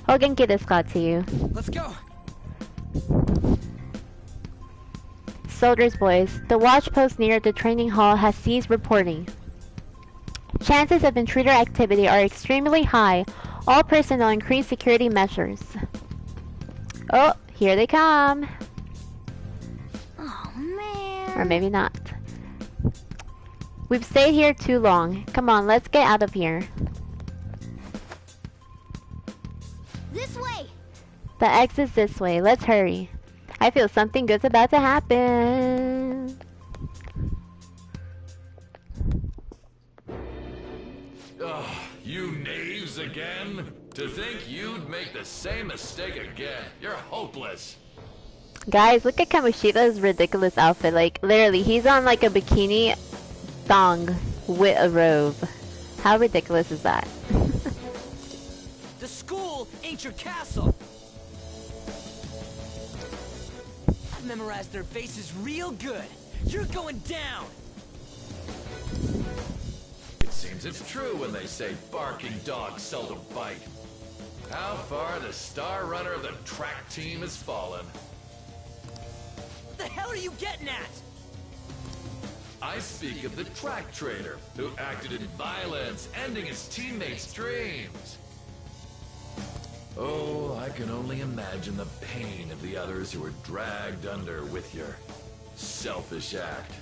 Hogenki desu ka to you. Let's go. Soldiers boys, the watch post near the training hall has ceased reporting. Chances of intruder activity are extremely high. All personnel increase security measures. Oh, here they come. Oh man. Or maybe not. We've stayed here too long. Come on, let's get out of here. This way. The exit's this way. Let's hurry. I feel something good's about to happen. Ugh, you knaves again? To think you'd make the same mistake again. You're hopeless. Guys, look at Kamoshida's ridiculous outfit. Like, literally, he's on like a bikini thong with a robe. How ridiculous is that? The school ain't your castle. I've memorized their faces real good. You're going down. It seems it's true when they say barking dogs seldom bite. How far the star runner of the track team has fallen. What the hell are you getting at? I speak of the track trainer, who acted in violence, ending his teammates' dreams. Oh, I can only imagine the pain of the others who were dragged under with your selfish act.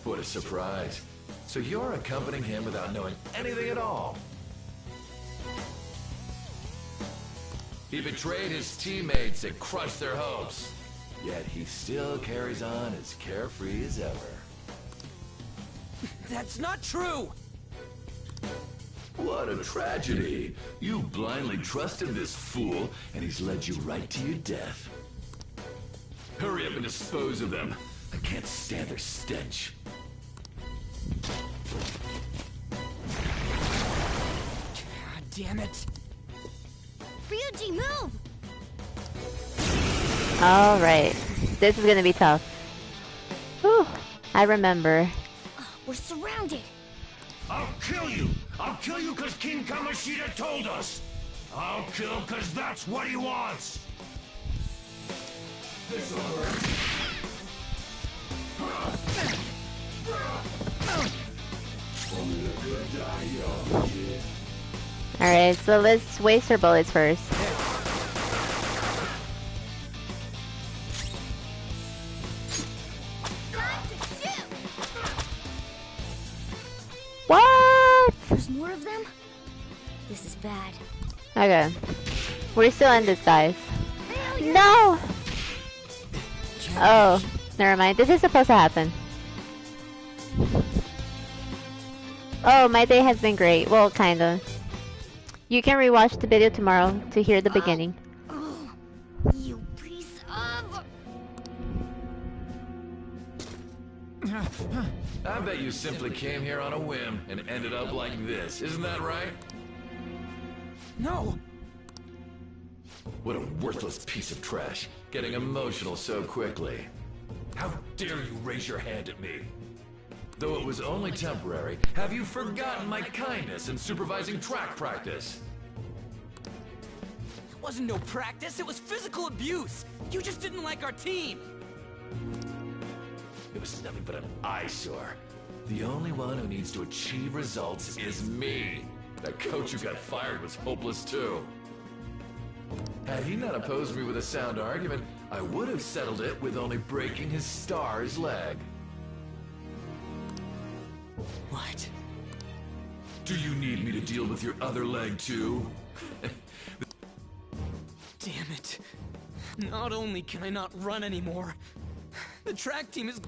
What a surprise. So you're accompanying him without knowing anything at all? He betrayed his teammates and crushed their hopes. Yet he still carries on as carefree as ever. That's not true! What a tragedy. You blindly trusted this fool, and he's led you right to your death. Hurry up and dispose of them. I can't stand their stench. God damn it. Ryuji, move! Alright. This is gonna be tough. Whew. I remember. We're surrounded. I'll kill you! I'll kill you because King Kamoshida told us! I'll kill because that's what he wants! This'll hurt. Only the good die young, kid. Alright, so let's waste our bullets first. What? There's more of them? This is bad. Okay. We're still in this, guys. No! Oh, never mind. This is supposed to happen. Oh, my day has been great. Well, kinda. You can rewatch the video tomorrow to hear the beginning. You piece of... I bet you simply came here on a whim and ended up like this. Isn't that right? No! What a worthless piece of trash. Getting emotional so quickly. How dare you raise your hand at me? Though it was only temporary, have you forgotten my kindness in supervising track practice? It wasn't no practice, it was physical abuse! You just didn't like our team! It was nothing but an eyesore. The only one who needs to achieve results is me. That coach who got fired was hopeless too. Had he not opposed me with a sound argument, I would have settled it with only breaking his star's leg. What? Do you need me to deal with your other leg too? Damn it. Not only can I not run anymore, the track team is...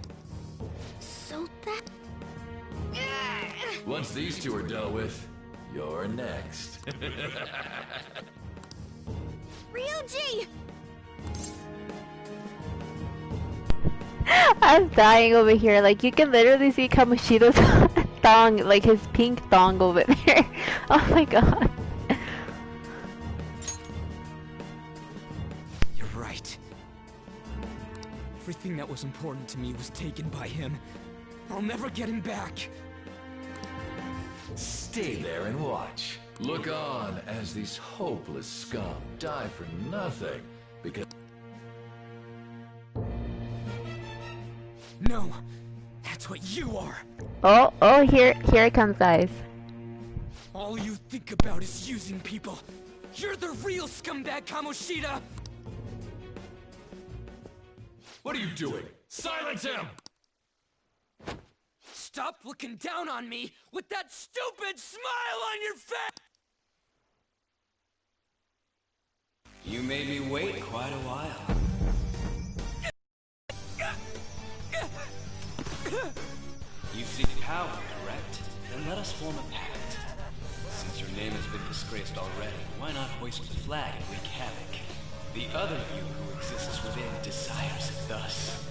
So that... Once these two are dealt with, you're next. Ryuji! I'm dying over here. Like, you can literally see Kamoshida's thong, like his pink thong over there. Oh my god. You're right. Everything that was important to me was taken by him. I'll never get him back. Stay there and watch. Look on as these hopeless scum die for nothing because... No, that's what you are. Oh, here it comes, guys. All you think about is using people. You're the real scumbag, Kamoshida! What are you doing? Silence him! Stop looking down on me with that stupid smile on your face! You made me wait quite a while. You seek power, correct? Then let us form a pact. Since your name has been disgraced already, why not hoist the flag and wreak havoc? The other you who exists within desires it thus.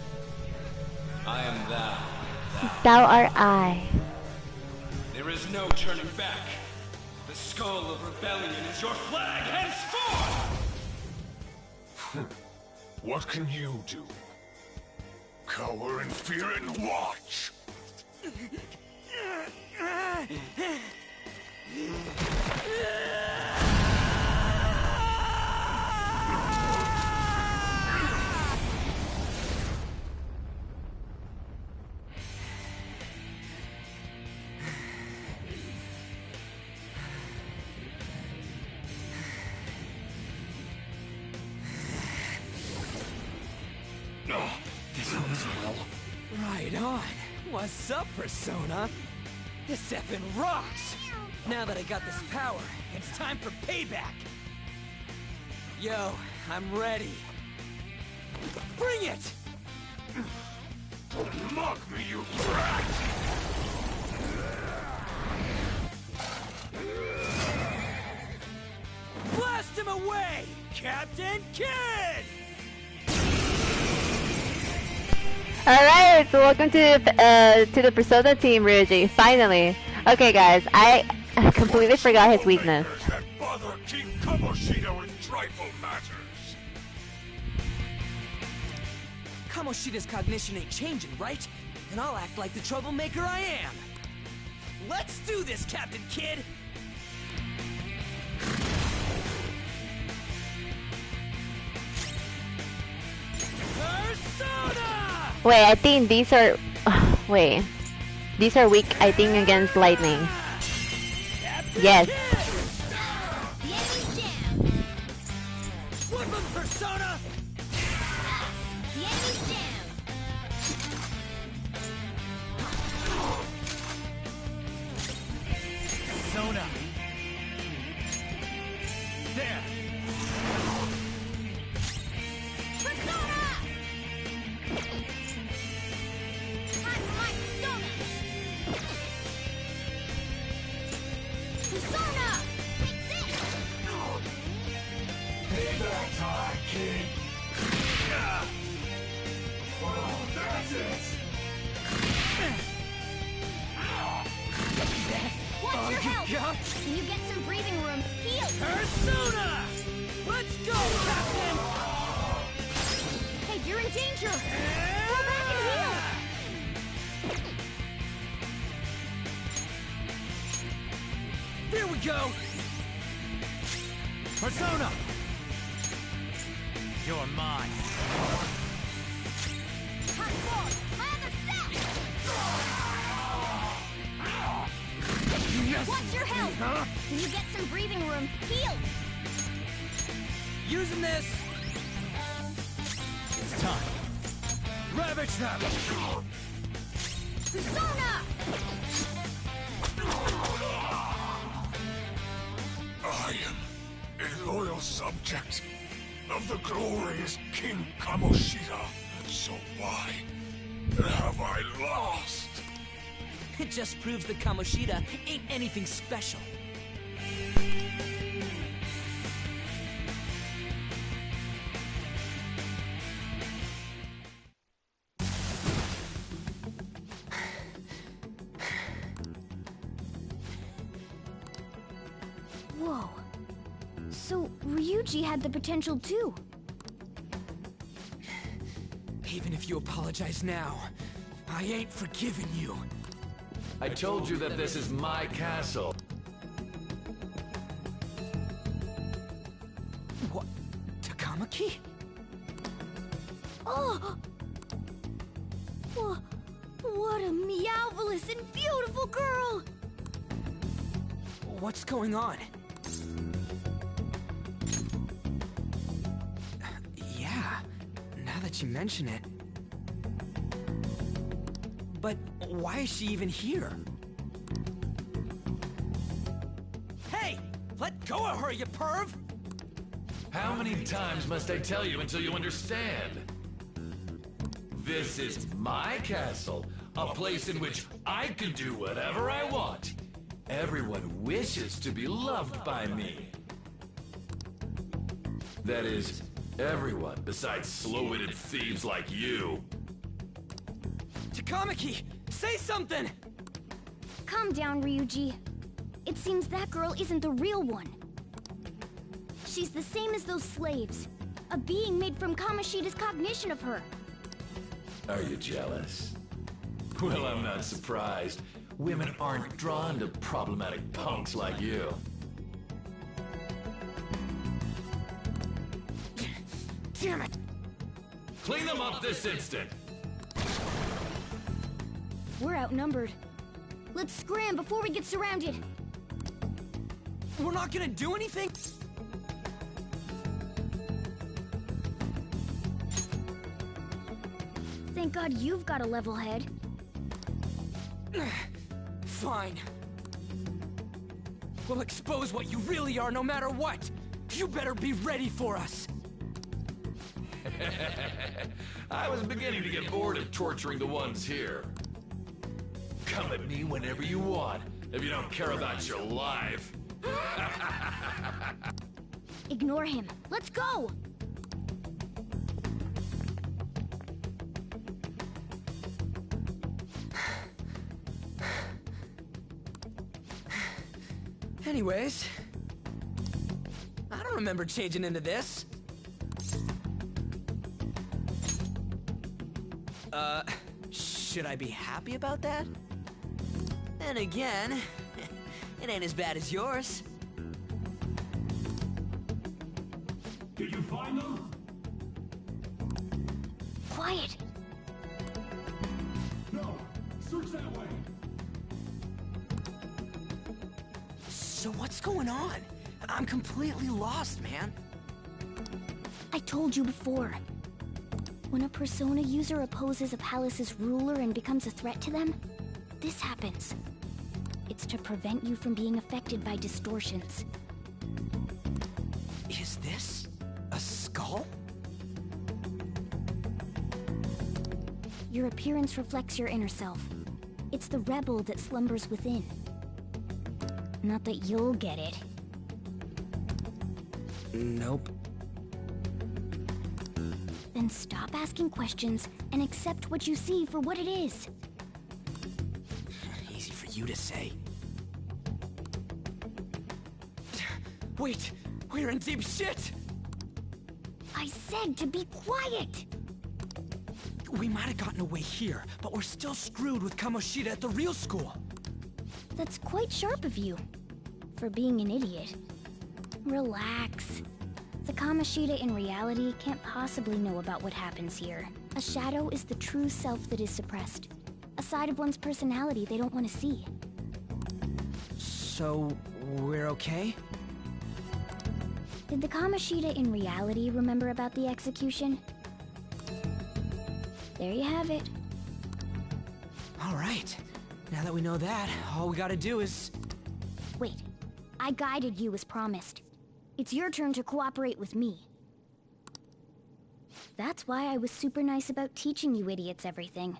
I am thou. Thou art I. There is no turning back. The skull of rebellion is your flag henceforth! What can you do? Cower in fear and watch! This goes well. Right on. What's up, Persona? This effing rocks! Now that I got this power, it's time for payback! Yo, I'm ready. Bring it! Mock me, you brat! Blast him away, Captain Kid! Alright, so welcome to the Persona team, Ryuji. Finally. Okay, guys, I completely forgot his weakness. That bother King Kamoshida with trifle matters. Kamoshida's cognition ain't changing, right? And I'll act like the troublemaker I am. Let's do this, Captain Kid! Persona! Wait, I think these are... wait. These are weak, I think, against lightning. Yes. Flip him, Persona! The enemy's down. Persona! There! What's your help? Can you get some breathing room? Heal! Persona! Let's go, Captain! Hey, you're in danger! Go back and heal! There we go! Persona! You're mine. Hot forward! My other set! What's your help? Huh? Can you get some breathing room? Heal! Using this! It's time. Ravage them! Persona! I am a loyal subject of the glorious King Kamoshida. So why have I lost? It just proves that Kamoshida ain't anything special. Whoa. So, Ryuji had the potential too. Even if you apologize now, I ain't forgiving you. I told you that this is my castle. What? Takamaki? Oh! What a meowvelous and beautiful girl! What's going on? Yeah, now that you mention it. But why is she even here? Hey! Let go of her, you perv! How many times must I tell you until you understand? This is my castle, a place in which I can do whatever I want. Everyone wishes to be loved by me. That is, everyone besides slow-witted thieves like you. Takamaki, say something! Calm down, Ryuji. It seems that girl isn't the real one. She's the same as those slaves. A being made from Kamoshida's cognition of her. Are you jealous? Well, I'm not surprised. Women aren't drawn to problematic punks like you. Damn it! Clean them up this instant! We're outnumbered. Let's scram before we get surrounded. We're not gonna do anything? Thank God you've got a level head. Fine. We'll expose what you really are no matter what. You better be ready for us. I was beginning to get bored of torturing the ones here. Come at me whenever you want, if you don't care about your life. Ignore him. Let's go! Anyways, I don't remember changing into this. Should I be happy about that? Then again, it ain't as bad as yours. Did you find them? Quiet! No, search that way. So what's going on? I'm completely lost, man. I told you before. When a Persona user opposes a palace's ruler and becomes a threat to them, this happens. It's to prevent you from being affected by distortions. Is this a skull? Your appearance reflects your inner self. It's the rebel that slumbers within. Not that you'll get it. Nope. Then stop asking questions and accept what you see for what it is. Easy for you to say. Wait, we're in deep shit! I said to be quiet! We might have gotten away here, but we're still screwed with Kamoshida at the real school. That's quite sharp of you. For being an idiot. Relax. The Kamoshida in reality can't possibly know about what happens here. A shadow is the true self that is suppressed. A side of one's personality they don't want to see. So, we're okay? Did the Kamoshida in reality remember about the execution? There you have it. Alright. Now that we know that, all we gotta do is... Wait. I guided you as promised. It's your turn to cooperate with me. That's why I was super nice about teaching you idiots everything.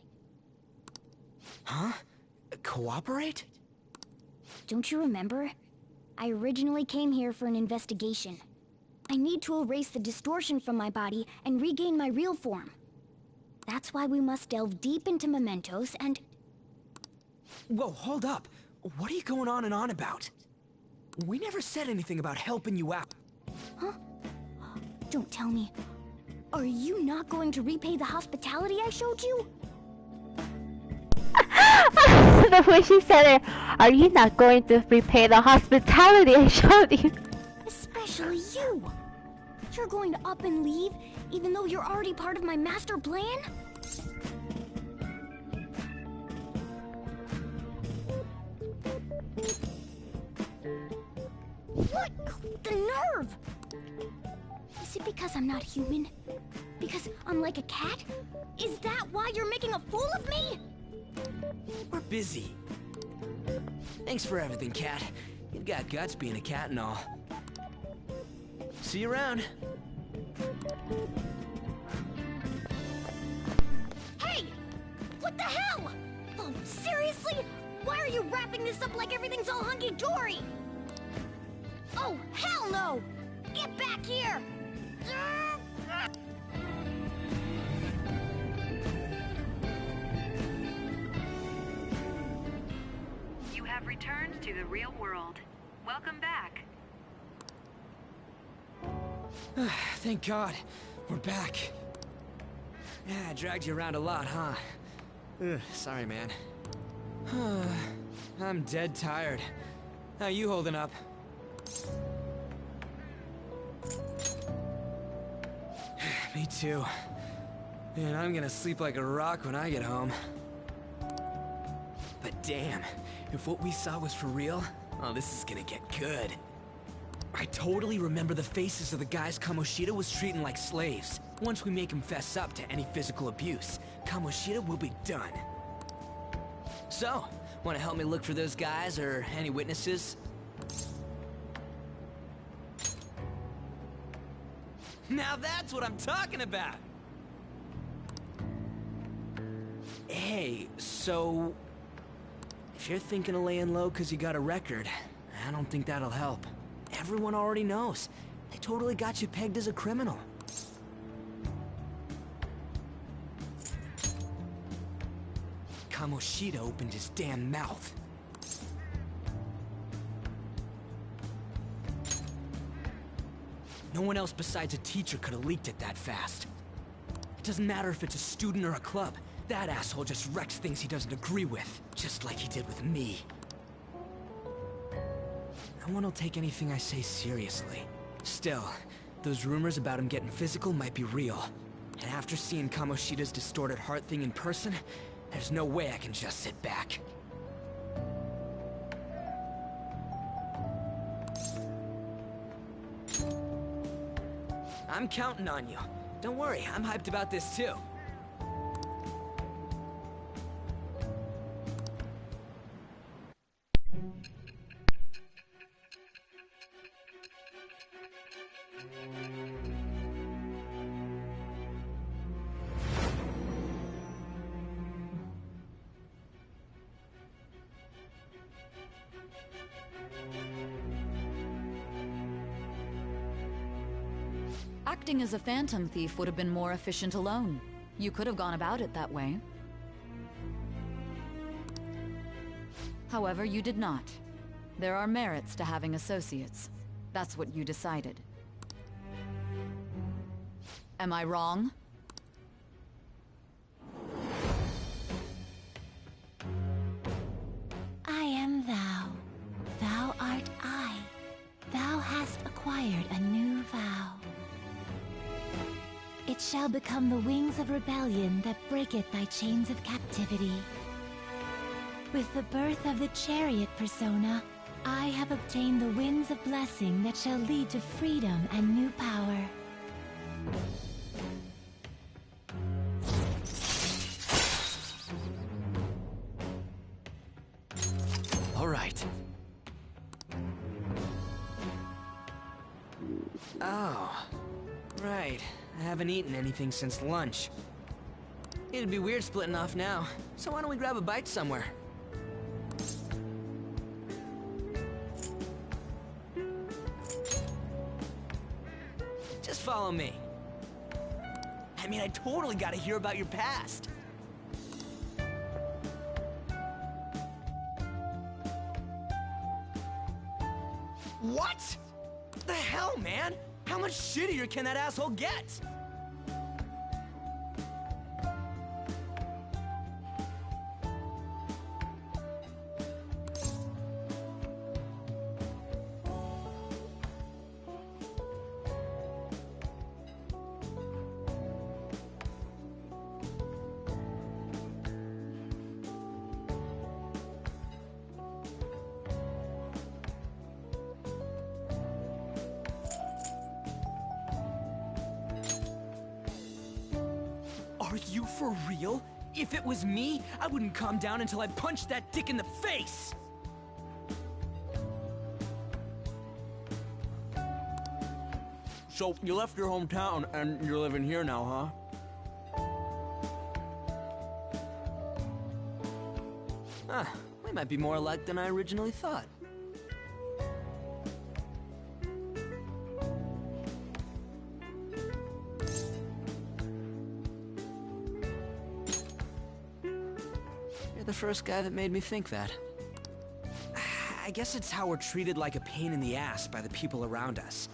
Huh? Cooperate? Don't you remember? I originally came here for an investigation. I need to erase the distortion from my body and regain my real form. That's why we must delve deep into mementos and... Whoa, hold up. What are you going on and on about? We never said anything about helping you out. Huh? Don't tell me. Are you not going to repay the hospitality I showed you? the way she said it. Are you not going to repay the hospitality I showed you? Especially you. You're going to up and leave, even though you're already part of my master plan? What? The nerve! Is it because I'm not human? Because I'm like a cat? Is that why you're making a fool of me? We're busy. Thanks for everything, Cat. You've got guts being a cat and all. See you around. Hey! What the hell? Oh, seriously? Why are you wrapping this up like everything's all hunky-dory? Oh, hell no! Get back here! You have returned to the real world. Welcome back. Thank God. We're back. Yeah, I dragged you around a lot, huh? Sorry, man. I'm dead tired. How you holding up? Me too. Man, I'm gonna sleep like a rock when I get home. But damn, if what we saw was for real, oh, this is gonna get good. I totally remember the faces of the guys Kamoshida was treating like slaves. Once we make him fess up to any physical abuse, Kamoshida will be done. So, wanna help me look for those guys or any witnesses? Now that's what I'm talking about! Hey, so... if you're thinking of laying low because you got a record, I don't think that'll help. Everyone already knows. They totally got you pegged as a criminal. Kamoshida opened his damn mouth. No one else besides a teacher could have leaked it that fast. It doesn't matter if it's a student or a club. That asshole just wrecks things he doesn't agree with, just like he did with me. No one will take anything I say seriously. Still, those rumors about him getting physical might be real. And after seeing Kamoshida's distorted heart thing in person, there's no way I can just sit back. I'm counting on you. Don't worry, I'm hyped about this too. Acting as a phantom thief would have been more efficient alone. You could have gone about it that way. However, you did not. There are merits to having associates. That's what you decided. Am I wrong? I am thou. Thou art I. Thou hast acquired a new vow. It shall become the wings of rebellion that breaketh thy chains of captivity. With the birth of the chariot persona, I have obtained the winds of blessing that shall lead to freedom and new power. All right. Oh, right. I haven't eaten anything since lunch. It'd be weird splitting off now, so why don't we grab a bite somewhere? Just follow me. I mean, I totally gotta hear about your past. What? The hell, man? How much shittier can that asshole get? Are you for real? If it was me, I wouldn't calm down until I punched that dick in the face! So, you left your hometown and you're living here now, huh? Ah, we might be more alike than I originally thought. You're the first guy that made me think that. I guess it's how we're treated like a pain in the ass by the people around us.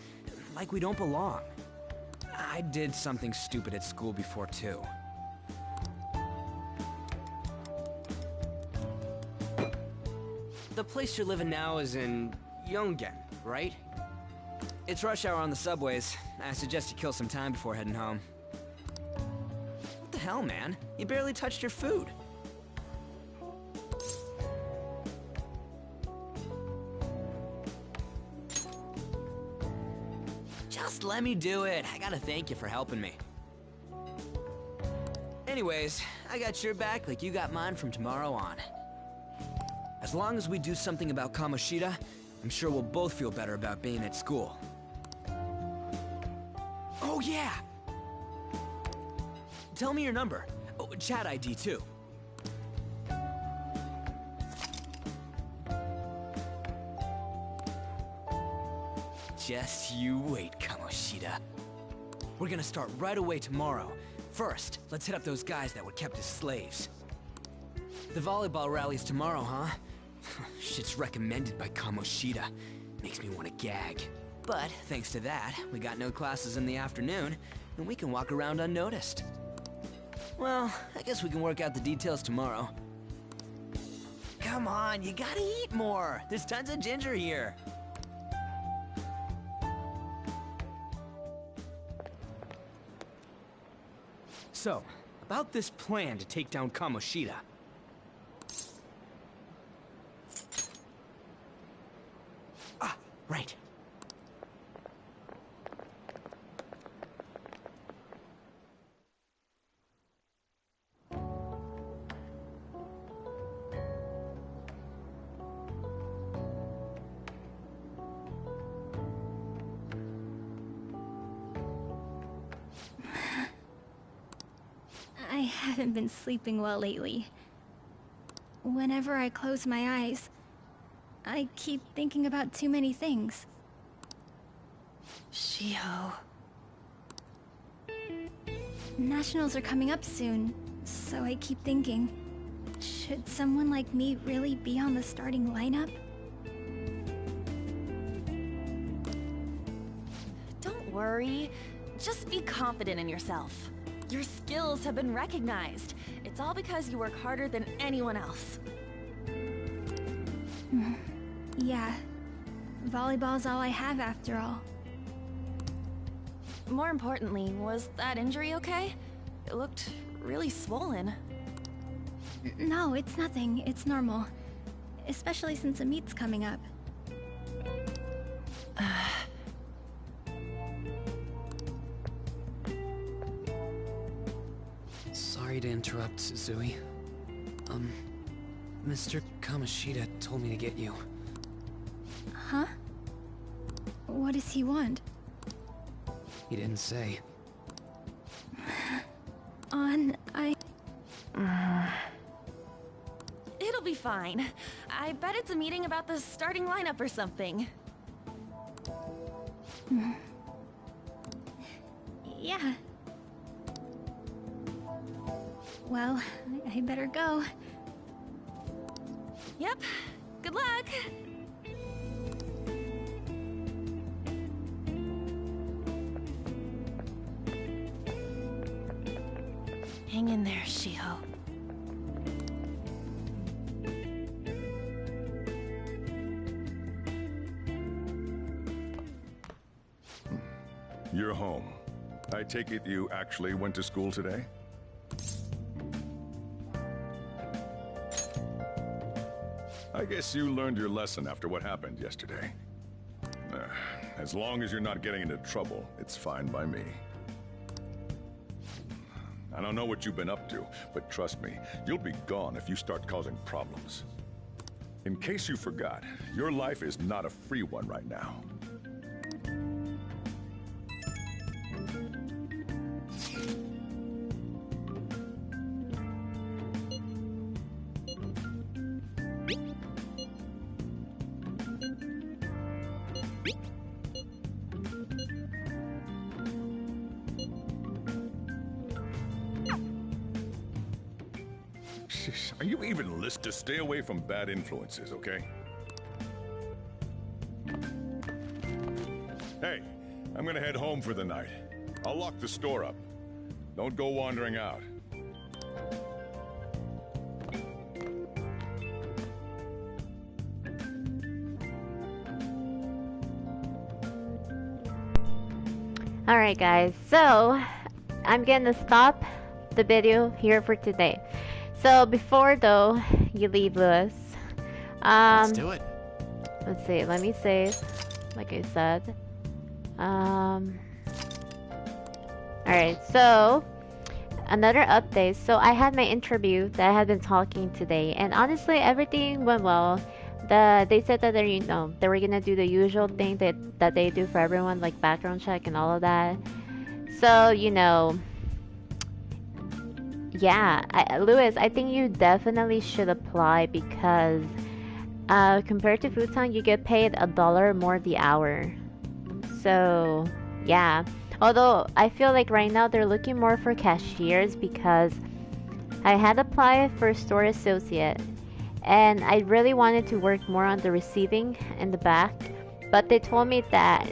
Like we don't belong. I did something stupid at school before, too. The place you're living now is in Yongen, right? It's rush hour on the subways. I suggest you kill some time before heading home. What the hell, man? You barely touched your food. Just let me do it. I gotta thank you for helping me. Anyways, I got your back like you got mine from tomorrow on. As long as we do something about Kamoshida, I'm sure we'll both feel better about being at school. Oh yeah! Tell me your number. Oh, chat ID too. Just you wait, Kamoshida. We're gonna start right away tomorrow. First, let's hit up those guys that were kept as slaves. The volleyball rally's tomorrow, huh? Shit's recommended by Kamoshida. Makes me want to gag. But, thanks to that, we got no classes in the afternoon, and we can walk around unnoticed. Well, I guess we can work out the details tomorrow. Come on, you gotta eat more! There's tons of ginger here! So, about this plan to take down Kamoshida. Ah, right. I haven't been sleeping well lately. Whenever I close my eyes, I keep thinking about too many things. Shiho. Nationals are coming up soon, so I keep thinking, should someone like me really be on the starting lineup? Don't worry. Just be confident in yourself. Your skills have been recognized. It's all because you work harder than anyone else. Yeah. Volleyball's all I have after all. More importantly, was that injury okay? It looked really swollen. No, it's nothing. It's normal. Especially since a meet's coming up. Sorry to interrupt, Suzui. Mr. Kamoshida told me to get you. Huh? What does he want? He didn't say. It'll be fine. I bet it's a meeting about the starting lineup or something. Yeah. Well, I better go. Yep. Good luck! Hang in there, Shiho. You're home. I take it you actually went to school today? I guess you learned your lesson after what happened yesterday. As long as you're not getting into trouble, it's fine by me. I don't know what you've been up to, but trust me, you'll be gone if you start causing problems. In case you forgot, your life is not a free one right now. Are you even listening? To stay away from bad influences, okay? Hey, I'm gonna head home for the night. I'll lock the store up. Don't go wandering out. Alright guys, so I'm gonna stop the video here for today. So before though you leave, Lewis, let's do it. Let's see, let me save, like I said. Alright, so another update. So I had my interview that I had been talking today, and honestly everything went well. They said that they were gonna do the usual thing that they do for everyone, like background check and all of that. So yeah, Lewis, I think you definitely should apply because compared to Futon, you get paid $1 more the hour. So yeah, although I feel like right now they're looking more for cashiers because I had applied for store associate and I really wanted to work more on the receiving and the back, but they told me that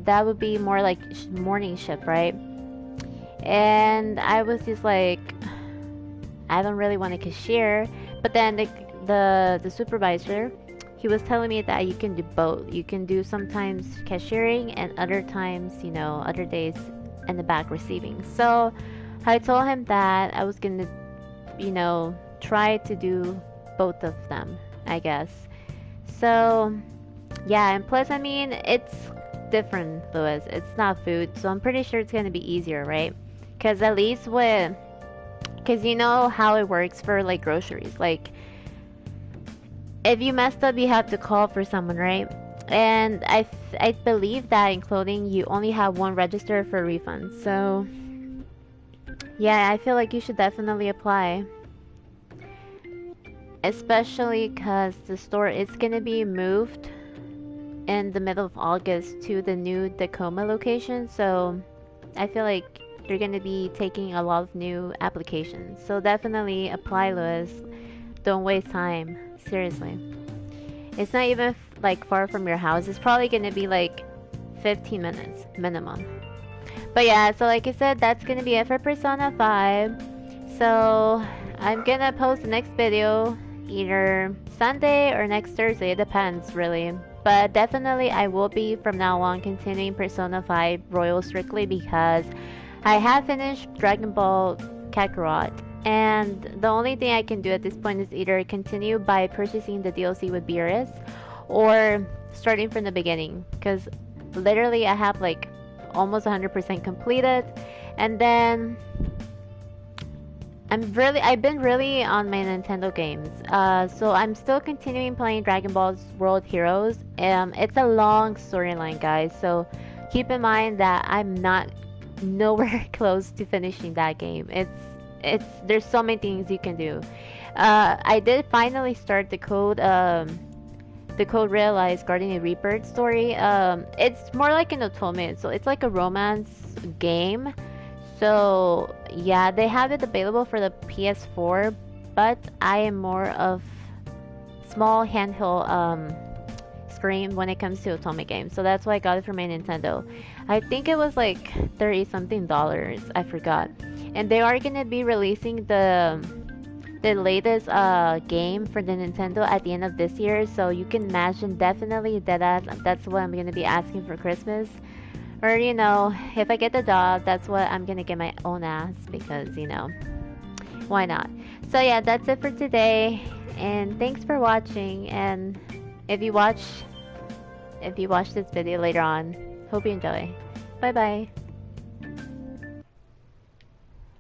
that would be more like morning shift, right? And I was just like, I don't really want to cashier. But then the supervisor, he was telling me that you can do both. You can do sometimes cashiering and other times, other days in the back receiving. So I told him that I was gonna, try to do both of them, I guess. So yeah, and plus, I mean, it's different, Lewis. It's not food, so I'm pretty sure it's gonna be easier, right? Because at least because you know how it works for like groceries. Like, if you messed up, you have to call for someone, right? And I believe that in clothing, you only have one register for refunds. So yeah, I feel like you should definitely apply. Especially because the store is gonna be moved in the middle of August to the new Tacoma location. So I feel like they're gonna be taking a lot of new applications. So definitely apply, Lewis. Don't waste time. Seriously. It's not even like far from your house. It's probably gonna be like 15 minutes minimum. But yeah, so like I said, that's gonna be it for Persona 5. So I'm gonna post the next video either Sunday or next Thursday. It depends really. But definitely I will be from now on continuing Persona 5 Royal strictly because I have finished Dragon Ball Kakarot, and the only thing I can do at this point is either continue by purchasing the DLC with Beerus or starting from the beginning, because literally I have like almost 100% completed. And then I've been really on my Nintendo games, so I'm still continuing playing Dragon Ball World Heroes. It's a long storyline, guys, so keep in mind that I'm not nowhere close to finishing that game. There's so many things you can do. I did finally start the Code Realized Guardian of Rebirth story. It's more like an otome, so it's like a romance game. So yeah, they have it available for the PS4, but I am more of small handheld screen when it comes to otome games. So that's why I got it for my Nintendo. I think it was like 30 something dollars. I forgot. And they are gonna be releasing the latest game for the Nintendo at the end of this year. So you can imagine definitely that's what I'm gonna be asking for Christmas. Or, if I get the job, that's what I'm gonna get my own ass because, why not? So yeah, that's it for today. And thanks for watching. And if you watch this video later on, hope you enjoy. Bye bye.